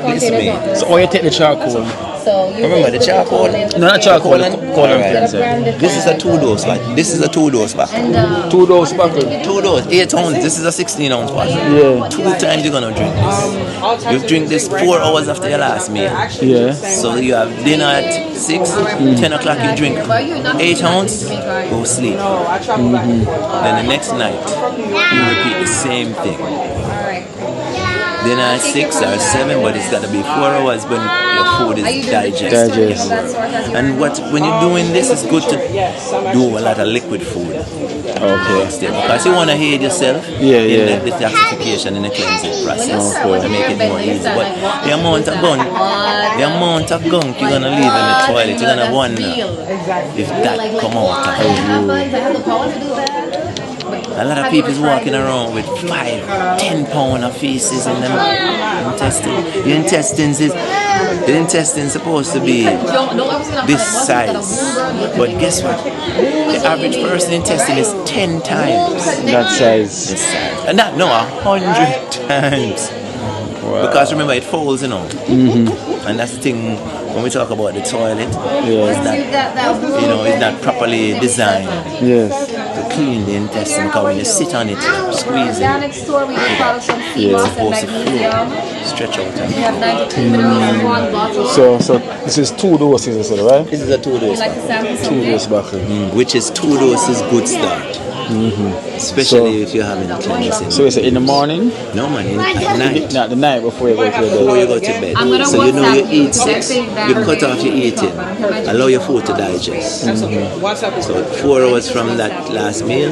listen me. So all you take the charcoal. Remember the charcoal? No, not charcoal. Colon cleanser. This is a 2-dose pack. This is a 2-dose pack. 2-dose buckle. 2 dose, 8 ounces. This is a 16-ounce pack. Yeah. 2 times you're gonna drink this. You drink this 4 hours after your last meal. Yeah. So you have dinner at 6, 10 o'clock you drink 8 ounces, go sleep. Then the next night you repeat the same thing. Dinner at 6 or 7, but it's gotta be 4 hours when your food is digested. And when you're doing this, it's good to do a lot of liquid food. Okay. Because you want to aid yourself in the detoxification and the cleansing process to make it more easy. But the amount of gunk you're gonna leave in the toilet, you're gonna wonder if that come out of you. A lot of people is walking around with 5-10 pounds of feces in them intestine. The intestine is supposed to be this size, but guess what? The average person intestine is 10 times that size. This size, and 100 times. Wow. Because remember, it folds, and that's the thing when we talk about the toilet. It's not properly designed. Yes. To clean the intestine, because when you sit on it, squeeze it, it's supposed to flow, stretch out. So this is 2 doses, right? This is a 2 dose. 2 dose buckle. Which is 2 doses good start. Especially if you're having a cleansing. So is it in the morning? No man, at night. Not the night before you go to bed. Before you go to bed. So you know you eat 6, you cut off your eating, allow your food to digest. So 4 hours from that last meal,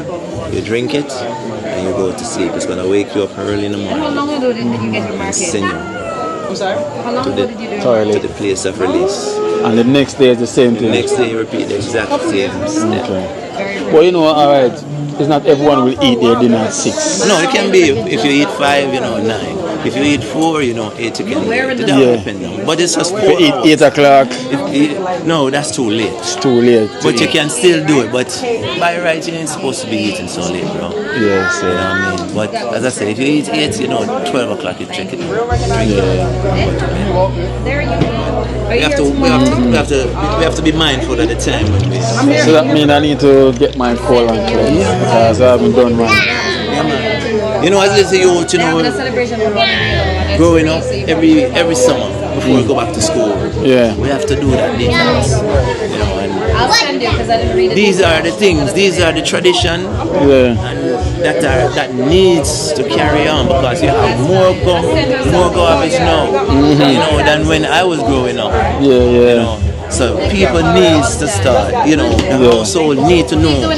you drink it and you go to sleep. It's gonna wake you up early in the morning. How long ago did you get your And market? send you How long ago did you do it? to Toilet. the place of release. And the next day is the same The thing. next day you repeat the exact same step. Okay. Well, you know, alright, it's not everyone will eat their dinner at 6. No, it can be if you eat 5, 9. If you eat 4, 8 you can eat. It Yeah. don't depend on. But it's just 4 If you eat hours. 8 o'clock, No, that's too late. it's too late. But you can still do it. But by right, you ain't supposed to be eating so late, bro. Yes, You know what I mean? But as I said, if you eat 8, 12 o'clock you drink it. Drink it. There you go. Are We you have here to, tomorrow? we have to be mindful of the time when we. So that means I need to get my colon cleansed because I haven't done mine. Yeah, man. You know, as little youth, Yeah, with a celebration for one growing up every summer before we go back to school, Yeah. we have to do that detox. And I'll send you because I didn't read it. these are the things, these are the tradition Yeah. and that needs to carry on because you have more garbage now, than when I was growing up. Yeah. So people needs to start, the household need to know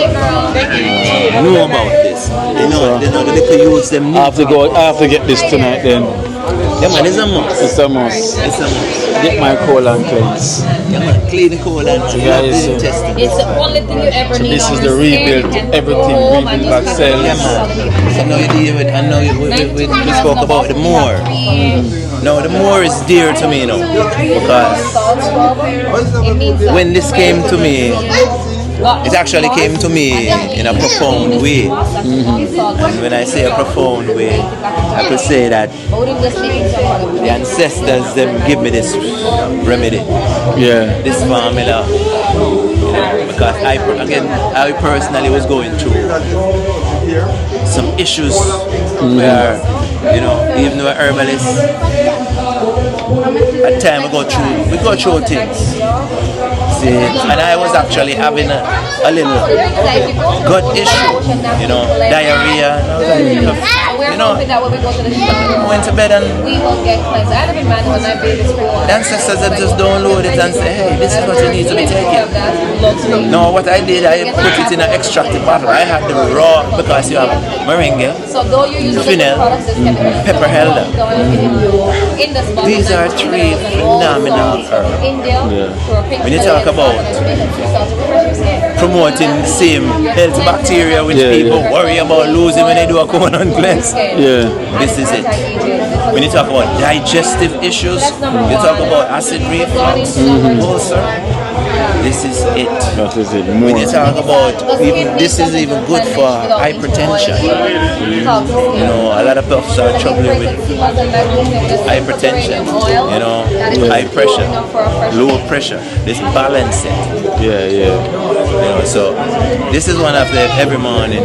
about this. They know the little youths them need. I have to get this tonight then. Yeah man, it's a must. It's a must. It's a must. Get my colon cleansed. Yeah man, clean the colon and guys, testing. It's the only thing you ever need. This on is your the skin. rebuild to You can everything, go home rebuild and back just cells. Yeah man. So now you deal with, I know we spoke about the more. No, the more is dear to me, because when this came to me, it actually came to me in a profound way. And when I say a profound way, I could say that the ancestors them give me this remedy, Yeah. this formula. Because I personally was going through some issues where, even though we're herbalists, at time we go through things. See, and I was actually having a little gut issue, diarrhea. And I was like, I went to bed and we will get cleansed. I had a man when I baby school. the ancestors have just download it and say, hey, this is what you need to be taking. No, what I did, I put it in an extracted bottle. I had the raw, because you have meringue, So though you use fennel, pepper helder. These are 3 phenomenal herbs. When you talk about promoting the same healthy bacteria which people worry about losing when they do a colon cleanse, Yeah. this is it. When you talk about digestive issues, you talk about acid reflux, ulcer, this is it. That is it. When you More. talk about, this is even good for hypertension. A lot of folks are troubling with hypertension, high pressure, low pressure. This balance it. Yeah. So this is one of the every morning.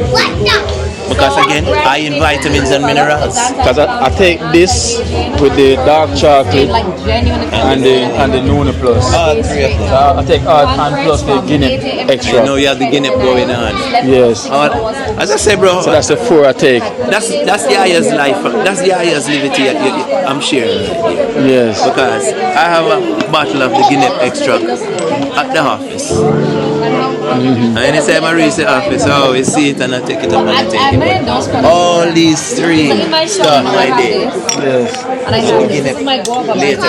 Because again, high in vitamins and minerals. Because I take this with the dark chocolate and the Nuna Plus. All 3 of them. So I take all and plus the Guinea You extra. know you have the Guinea going on. Yes. As I say, bro, So that's the 4 I take. that's the highest life. That's the highest liberty I'm sharing. Yes. Because I have a bottle of the Guinea extract at the office. And anytime I reach the office, I always see it and I take it up and I take it. But all these 3 start my day. Yes. And I said, this is my guava. Later on.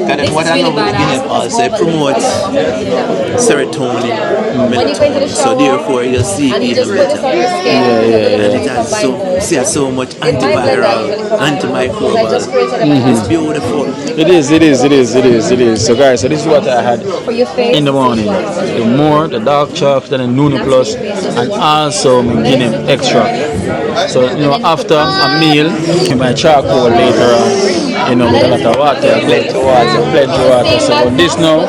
And what I love with the Guinea also, it promotes serotonin, melatonin. So therefore you see And you even just put this better. on your skin. And it has so much antiviral, antimicrobial. It's beautiful. It is. So guys, so this is what I had For your face. in the morning. The more, the dark chocolate and Nuna Plus, and also my Guinea extract. So after a meal, with my charcoal later on, with a lot of water, plenty water. So for this now,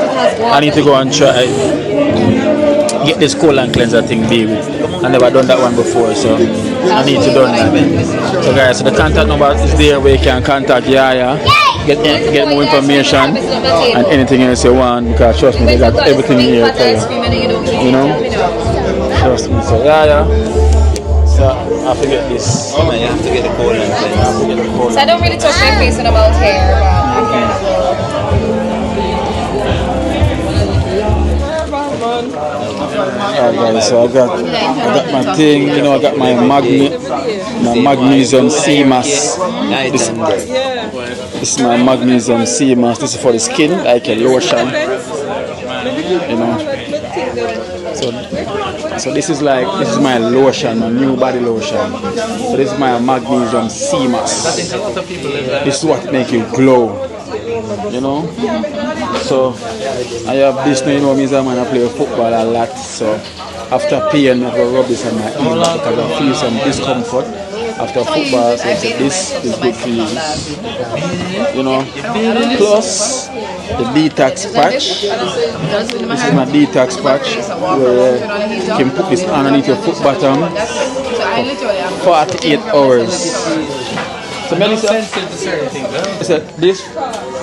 I need to go and try get this colon cleanser thing, baby. I never done that one before, so I need to do that. So guys, so the contact number is there where you can contact Yaya, get more information and anything else you want, because trust me, they got everything here for you. Trust me, so yeah. So I have to get this. Oh man, you have to get the cold and I have to get the cold. So I don't really touch my face when I'm out here, but I kind of will. Yeah, guys, so I got my thing, you know, I got my magnesium sea mask. This is my magnesium sea mask. This is for the skin, like a lotion. You know. So this is my lotion, my new body lotion. So this is my magnesium sea mask. This is what make you glow. You know? So I have this now, you know, I play football a lot. So after playing, I go rub this on my ear because I feel some discomfort after football. So I said this is good for you. You know? Plus the detox patch. This is my detox patch where you can put this underneath your foot bottom for 48 hours. So Melissa, I said this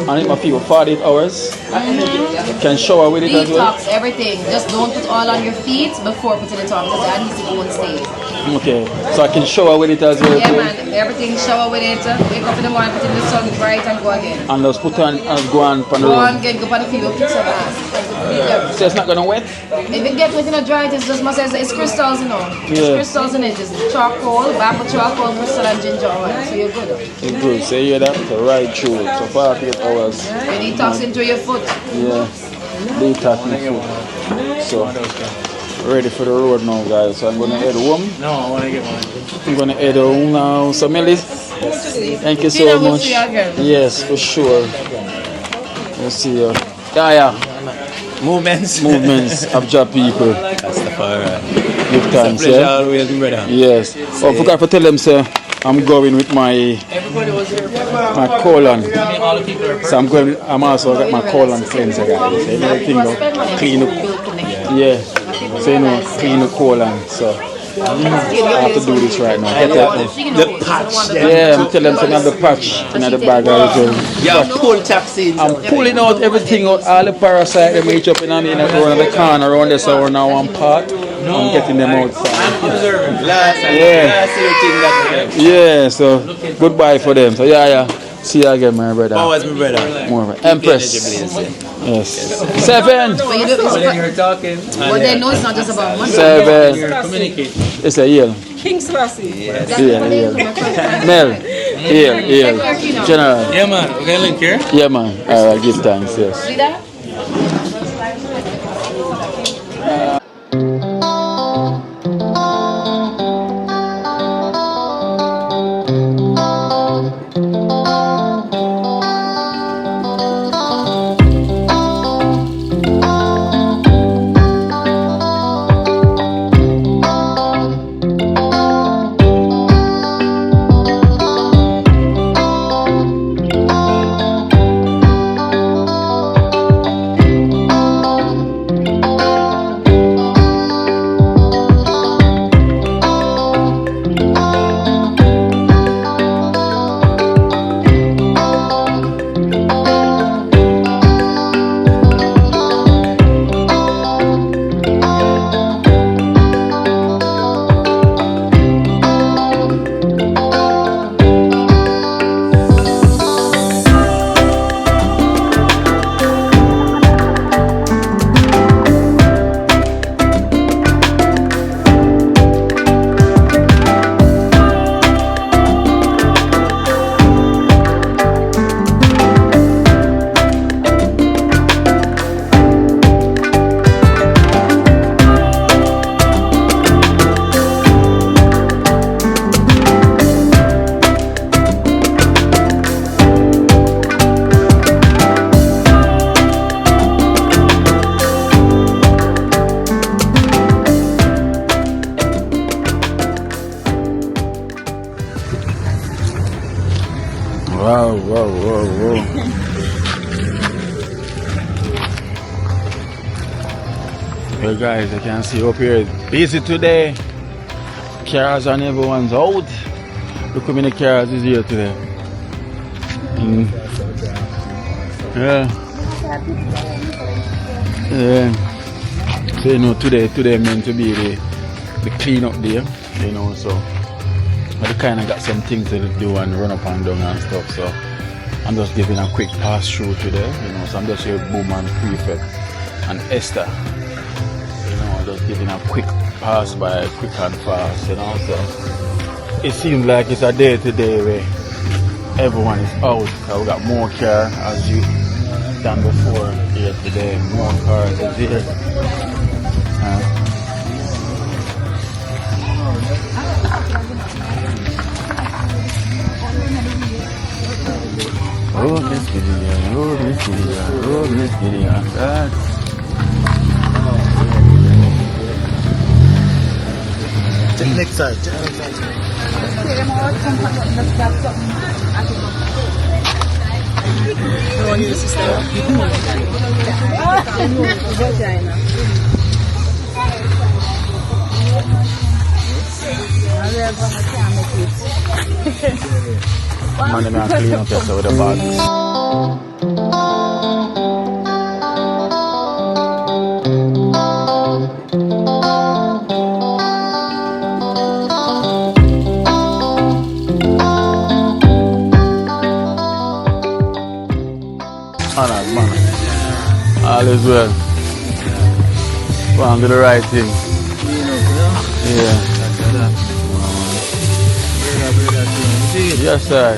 underneath my feet for 48 hours. You can shower with it as well. Detox everything. Just don't put all on your feet before putting it on because that needs to go and stay. Okay, so I can shower with it as well. Yeah, man. Everything. Shower with it. Wake up in the morning, put it in the sun, bright, and go again. And just put on and go on the Go road. on, go on the field, fix your ass. So it's not gonna wet? If it get wet in a dry, it's just it's crystals, you know. It's Yeah. crystals in it. It's charcoal, bamboo charcoal, crystal, and ginger oil. So you're good. It's good. So you hear that? So right through. So 48 hours. You detox into your foot. Yeah. Detox my foot. So ready for the road now, guys. So I'm gonna head home. No, I want to get one. I'm gonna head home now. So Melly, thank you so much. See you again. Yes, for sure. We'll see you. Yeah. movements Of job people. That's the far Good times, pleasure yeah. always, brother. Yes. Oh, I forgot to tell them, sir. I'm going with my colon. So I'm also got my colon cleanser, guys. You know, thing of clean up. Yeah. So you know, clean the colon. So I have to do this right now. The patch. Yeah, I'm telling them to have the patch in the bag. Yeah, pull taxi. I'm pulling out everything out, all the parasites that reach up in me in the corner around this hour now one part. I'm getting them outside. Yeah, so goodbye for them. So yeah. See you again, my brother. Always, my brother. More Empress. Yes. 7. But You're talking. But they know it's not just about money. 7. Communicate. It's a Yale. King Selassie. Yale. Mel. Yale. General. Yeah, man. We're going to link here. Yeah, man. Alright, give thanks, yes. See that? Whoa. Hey guys, you can see up here it's busy today. Cars and everyone's out. Look how many cars is here today. Yeah. So you know today meant to be the clean up there, you know, so I kind of got some things to do and run up and down and stuff, so I'm just giving a quick pass through today, you know, so I'm just here with Boom and Prefect and Esther, you know, just giving a quick pass by, quick and fast, you know, so it seems like it's a day today where everyone is out, so we got more car as you than before here today, more cars is here. Oh, Miss Gideon, oh, Miss Gideon, oh, Miss Gideon, God. Check next side, check next side. Man, I'm clean up this with the bodies. Man, all is well. Want to do the right thing. Yeah. Yes, sir.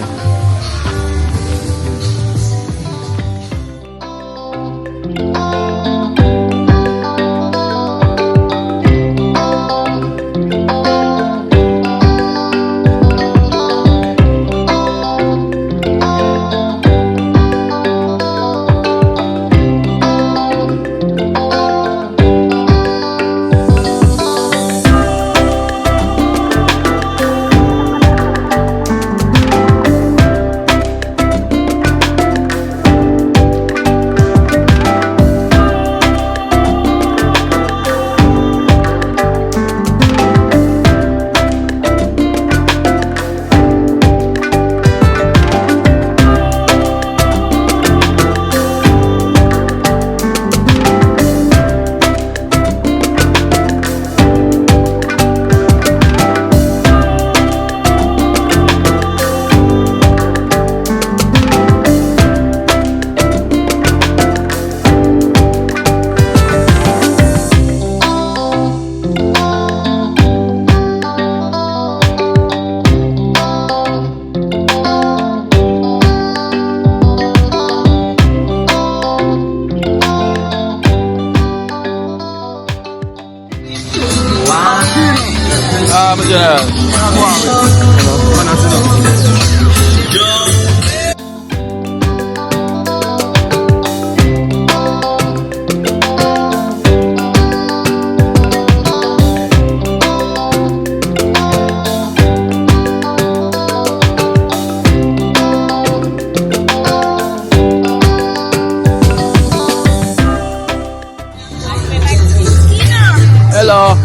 Hello.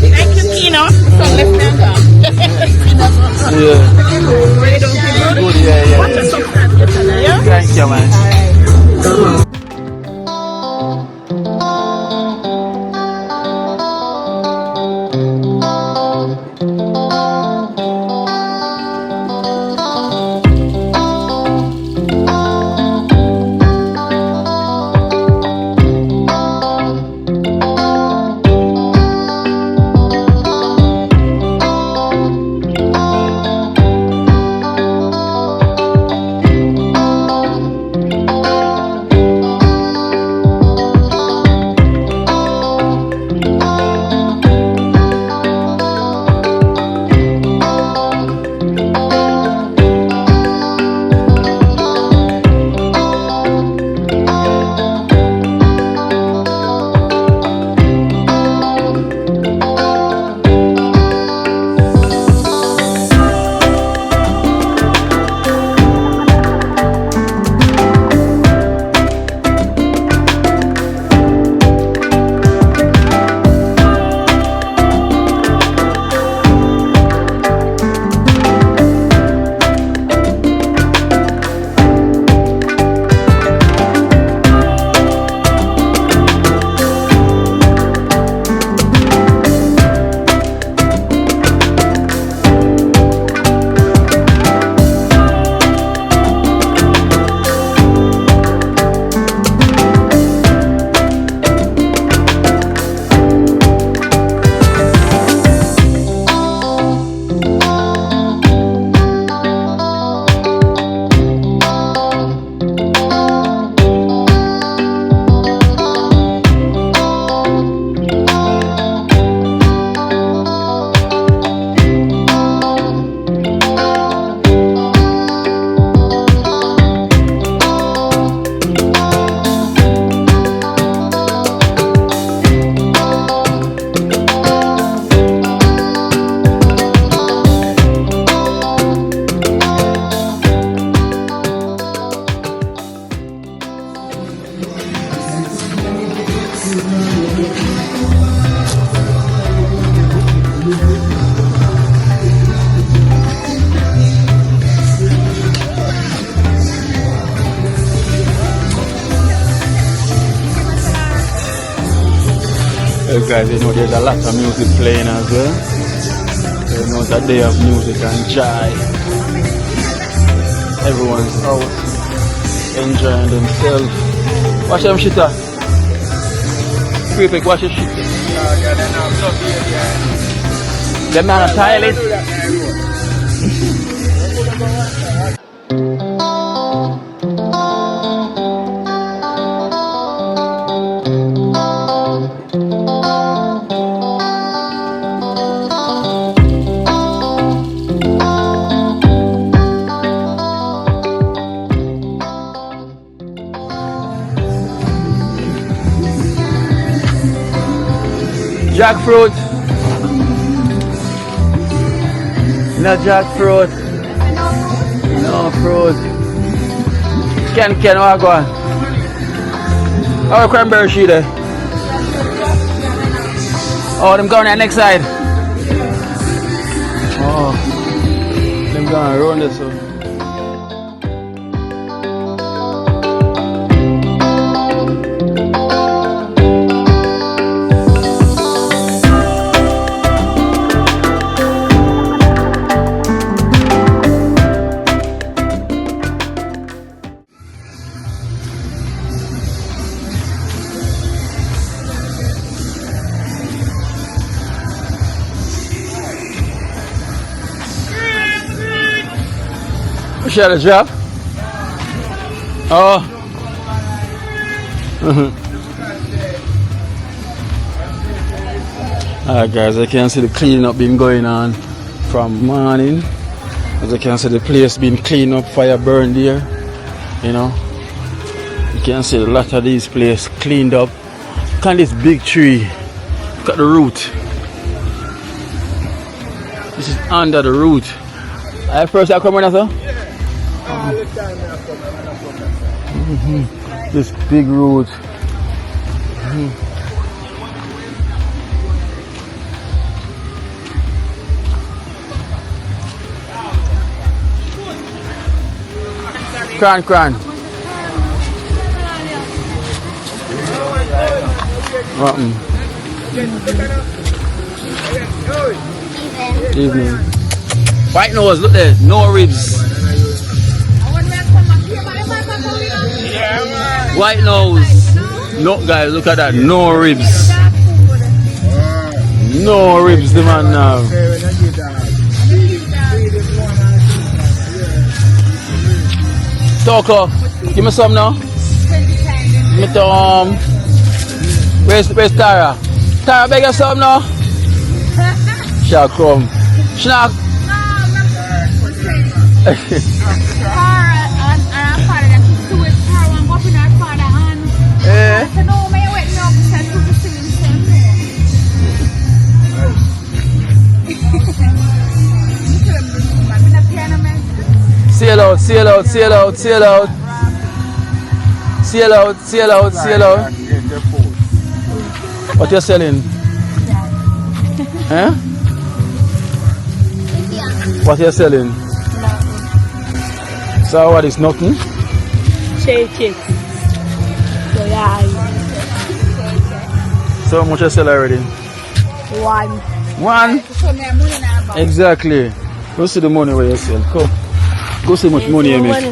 Thank you, Kino. So Yeah. Good, yeah. Thank you, man. guys, you know there's a lot of music playing as well. So, you know it's a day of music and joy. Everyone's out enjoying themselves. Watch them shitter. Quick, watch your shit. Them not a toilet. Jackfruit. No jackfruit. No fruit. Ken, what go on? How are cranberry she there? Oh, them going on the next side. Oh, them going around this one. Shut a job. Oh. Alright guys, I can see the cleaning up been going on from morning. As you can see the place been cleaned up, fire burned there. You know. You can see a lot of these places cleaned up. Look at this big tree. Look at the root. This is under the root. First I come on sir? This big road. Cran. Evening. White nose, look there, no ribs. White nose. Look guys, look at that. No ribs. No ribs the man now. Talker, give me some now. Give me some. Where's Tara? Tara beg you some now? Shall come. Schnack. Seal out. What you selling? Huh? What you selling? So what is nothing? Chicks. So much you sell already? One? Exactly. Go see the money where you sell. Go see how much money you make.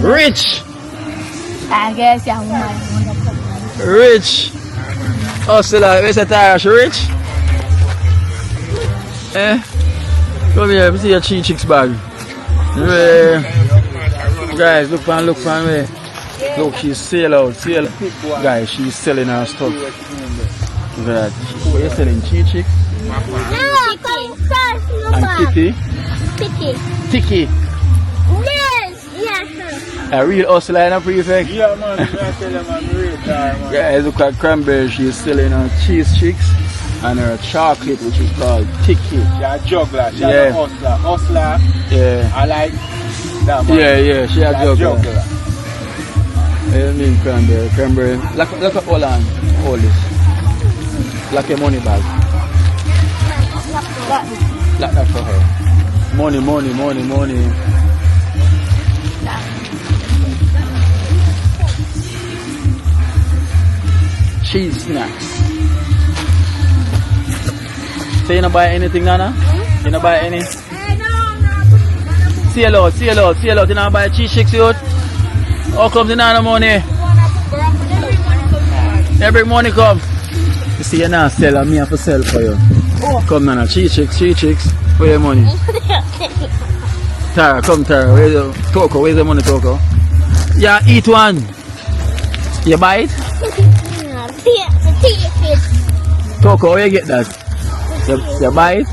Rich! I guess yeah. Rich! Oh, still where's the tire? She rich? Come here, let me see your chicks bag. Guys, look fan where. Look, she's sell out. Guys, she's selling her stuff. Look at that. What are you selling? Chicks? And Tiki. Yes. A real hustler and a prefect? Yeah, man. I tell them I'm real man. Guys, look at cranberry. She's selling her cheese chicks and her chocolate, which is called Tiki. She's a juggler. She's a hustler. Yeah. I like that man. Yeah. She's a juggler. I mean cranberry. Look at all this. Like a money bag. Like that for her. Money. Cheese snacks. So you don't buy anything, Nana? You don't buy any? See a lot. You don't buy cheese chicks, youth? How comes the Nana money? Every money come. You see, you're not selling, me have to sell for you. Come, Nana, cheese chicks. Where's your money? Tara, come, Tara. Where's your Toko? Where's the money, Toko? Yeah, eat one. You buy it? Toko, where you get that? You buy it?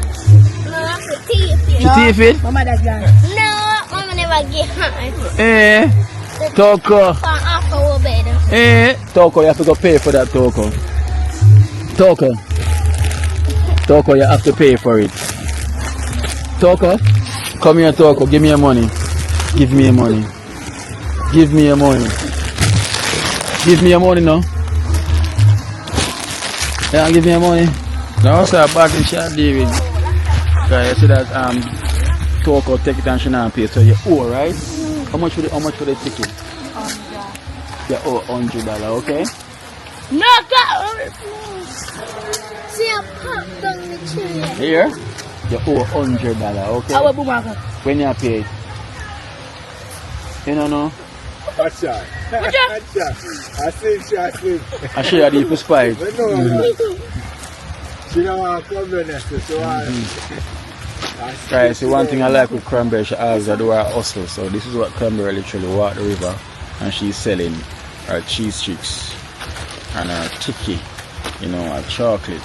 You thief it? Mama that's gone. No, Mama never get it. Eh? Toko. Toko, you have to go pay for that, Toko. Toko, you have to pay for it. Toko, come here, Toko. Give me your money. Give me your money. Give me your money. Give me your money now. Yeah, give me your money. Now, sir, back in Shad David. Okay, you see that Toko take it and she not pay, so you owe, right? How much for the ticket? You owe $100, okay? No, God. See, I popped on the tree. Here, you owe $100, okay? Our boomerang. When you pay, you don't know. Watch out. I see. I share the for spite. She don't want to come in, so Right, so one thing I like with Cranberry, she always do her hustle. So this is what Cranberry literally walk the river and she's selling her cheese chicks and her tiki, you know, her chocolate.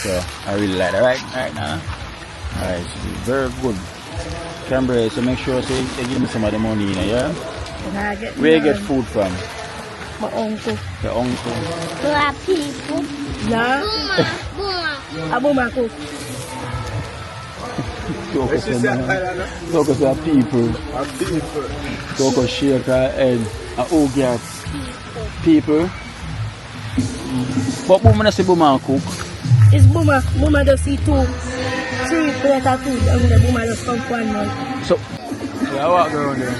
So I really like that right now. Alright, she's very good. Cranberry, so make sure so you give me some of the money, you know, yeah? Where you get food from? My uncle. Your uncle. Black people. Nah. A boomerang. Toko say people. Toko shake her head. A ogiat. People. But woman say boomer cook. It's boomer. Boomer just see 3 plates of food and the boomer just come for 1 month. So, yeah, I walk around there.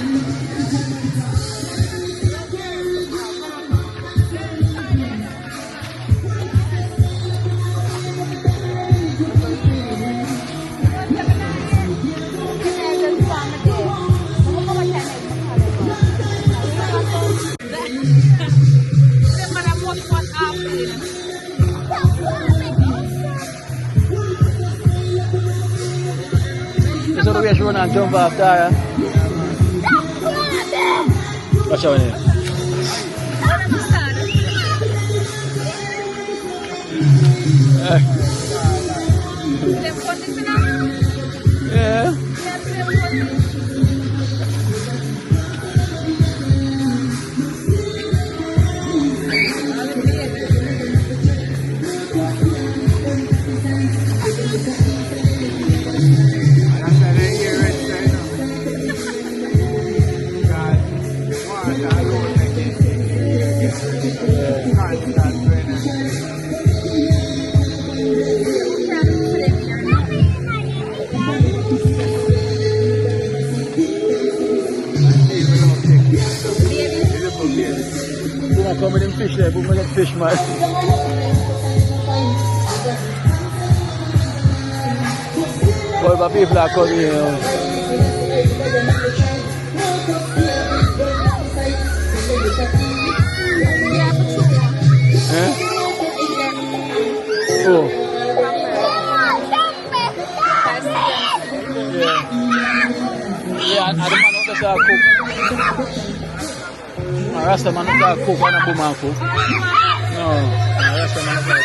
Is that the way she run and jump after her? Watch out here. Yeah. Come with them fish there, but with them fish, man. Boy, but people are coming here. Eh? Oh. Yeah, and the man out there cook. Rasta man not cook and a boomer cook. No, Rasta man not cook.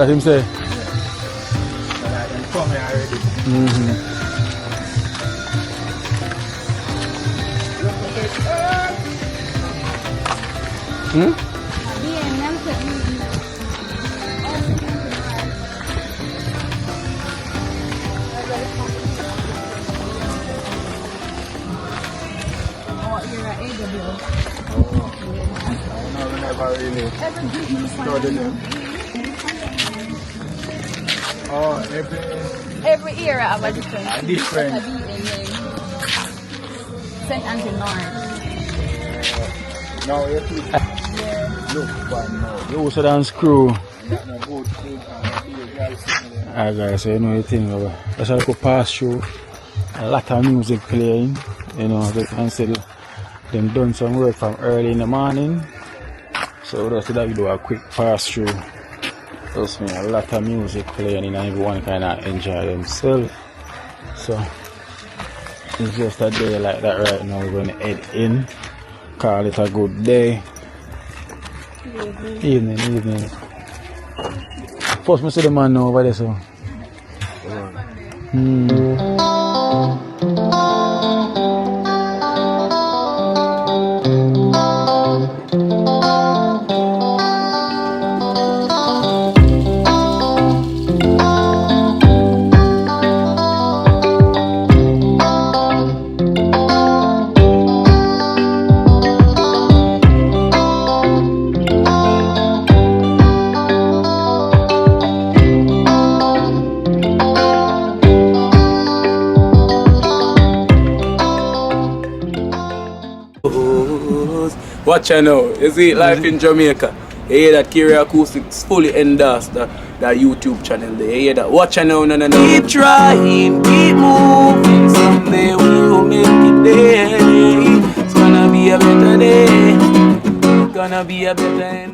That him say? Come here already. Oh, Every era have a different. different. St. Anthony North. Now you keep look one now. You also dance screw. No good food and Alright guys, so you know the thing about that's how I could pass through a lot of music playing. You know, they can say them done some work from early in the morning. So that's that we do a quick pass through. Trust me, a lot of music playing and everyone kinda enjoy themselves. So it's just a day like that right now. We're gonna head in. Call it a good day. Evening. First me see the man now over there so. Watch out now. You see life in Jamaica. You hear that Kiri Acoustics fully endorsed that YouTube channel there. You hear that? Watch out now, no. Keep trying, keep moving. Someday we will make it there. It's gonna be a better day. Gonna be a better end.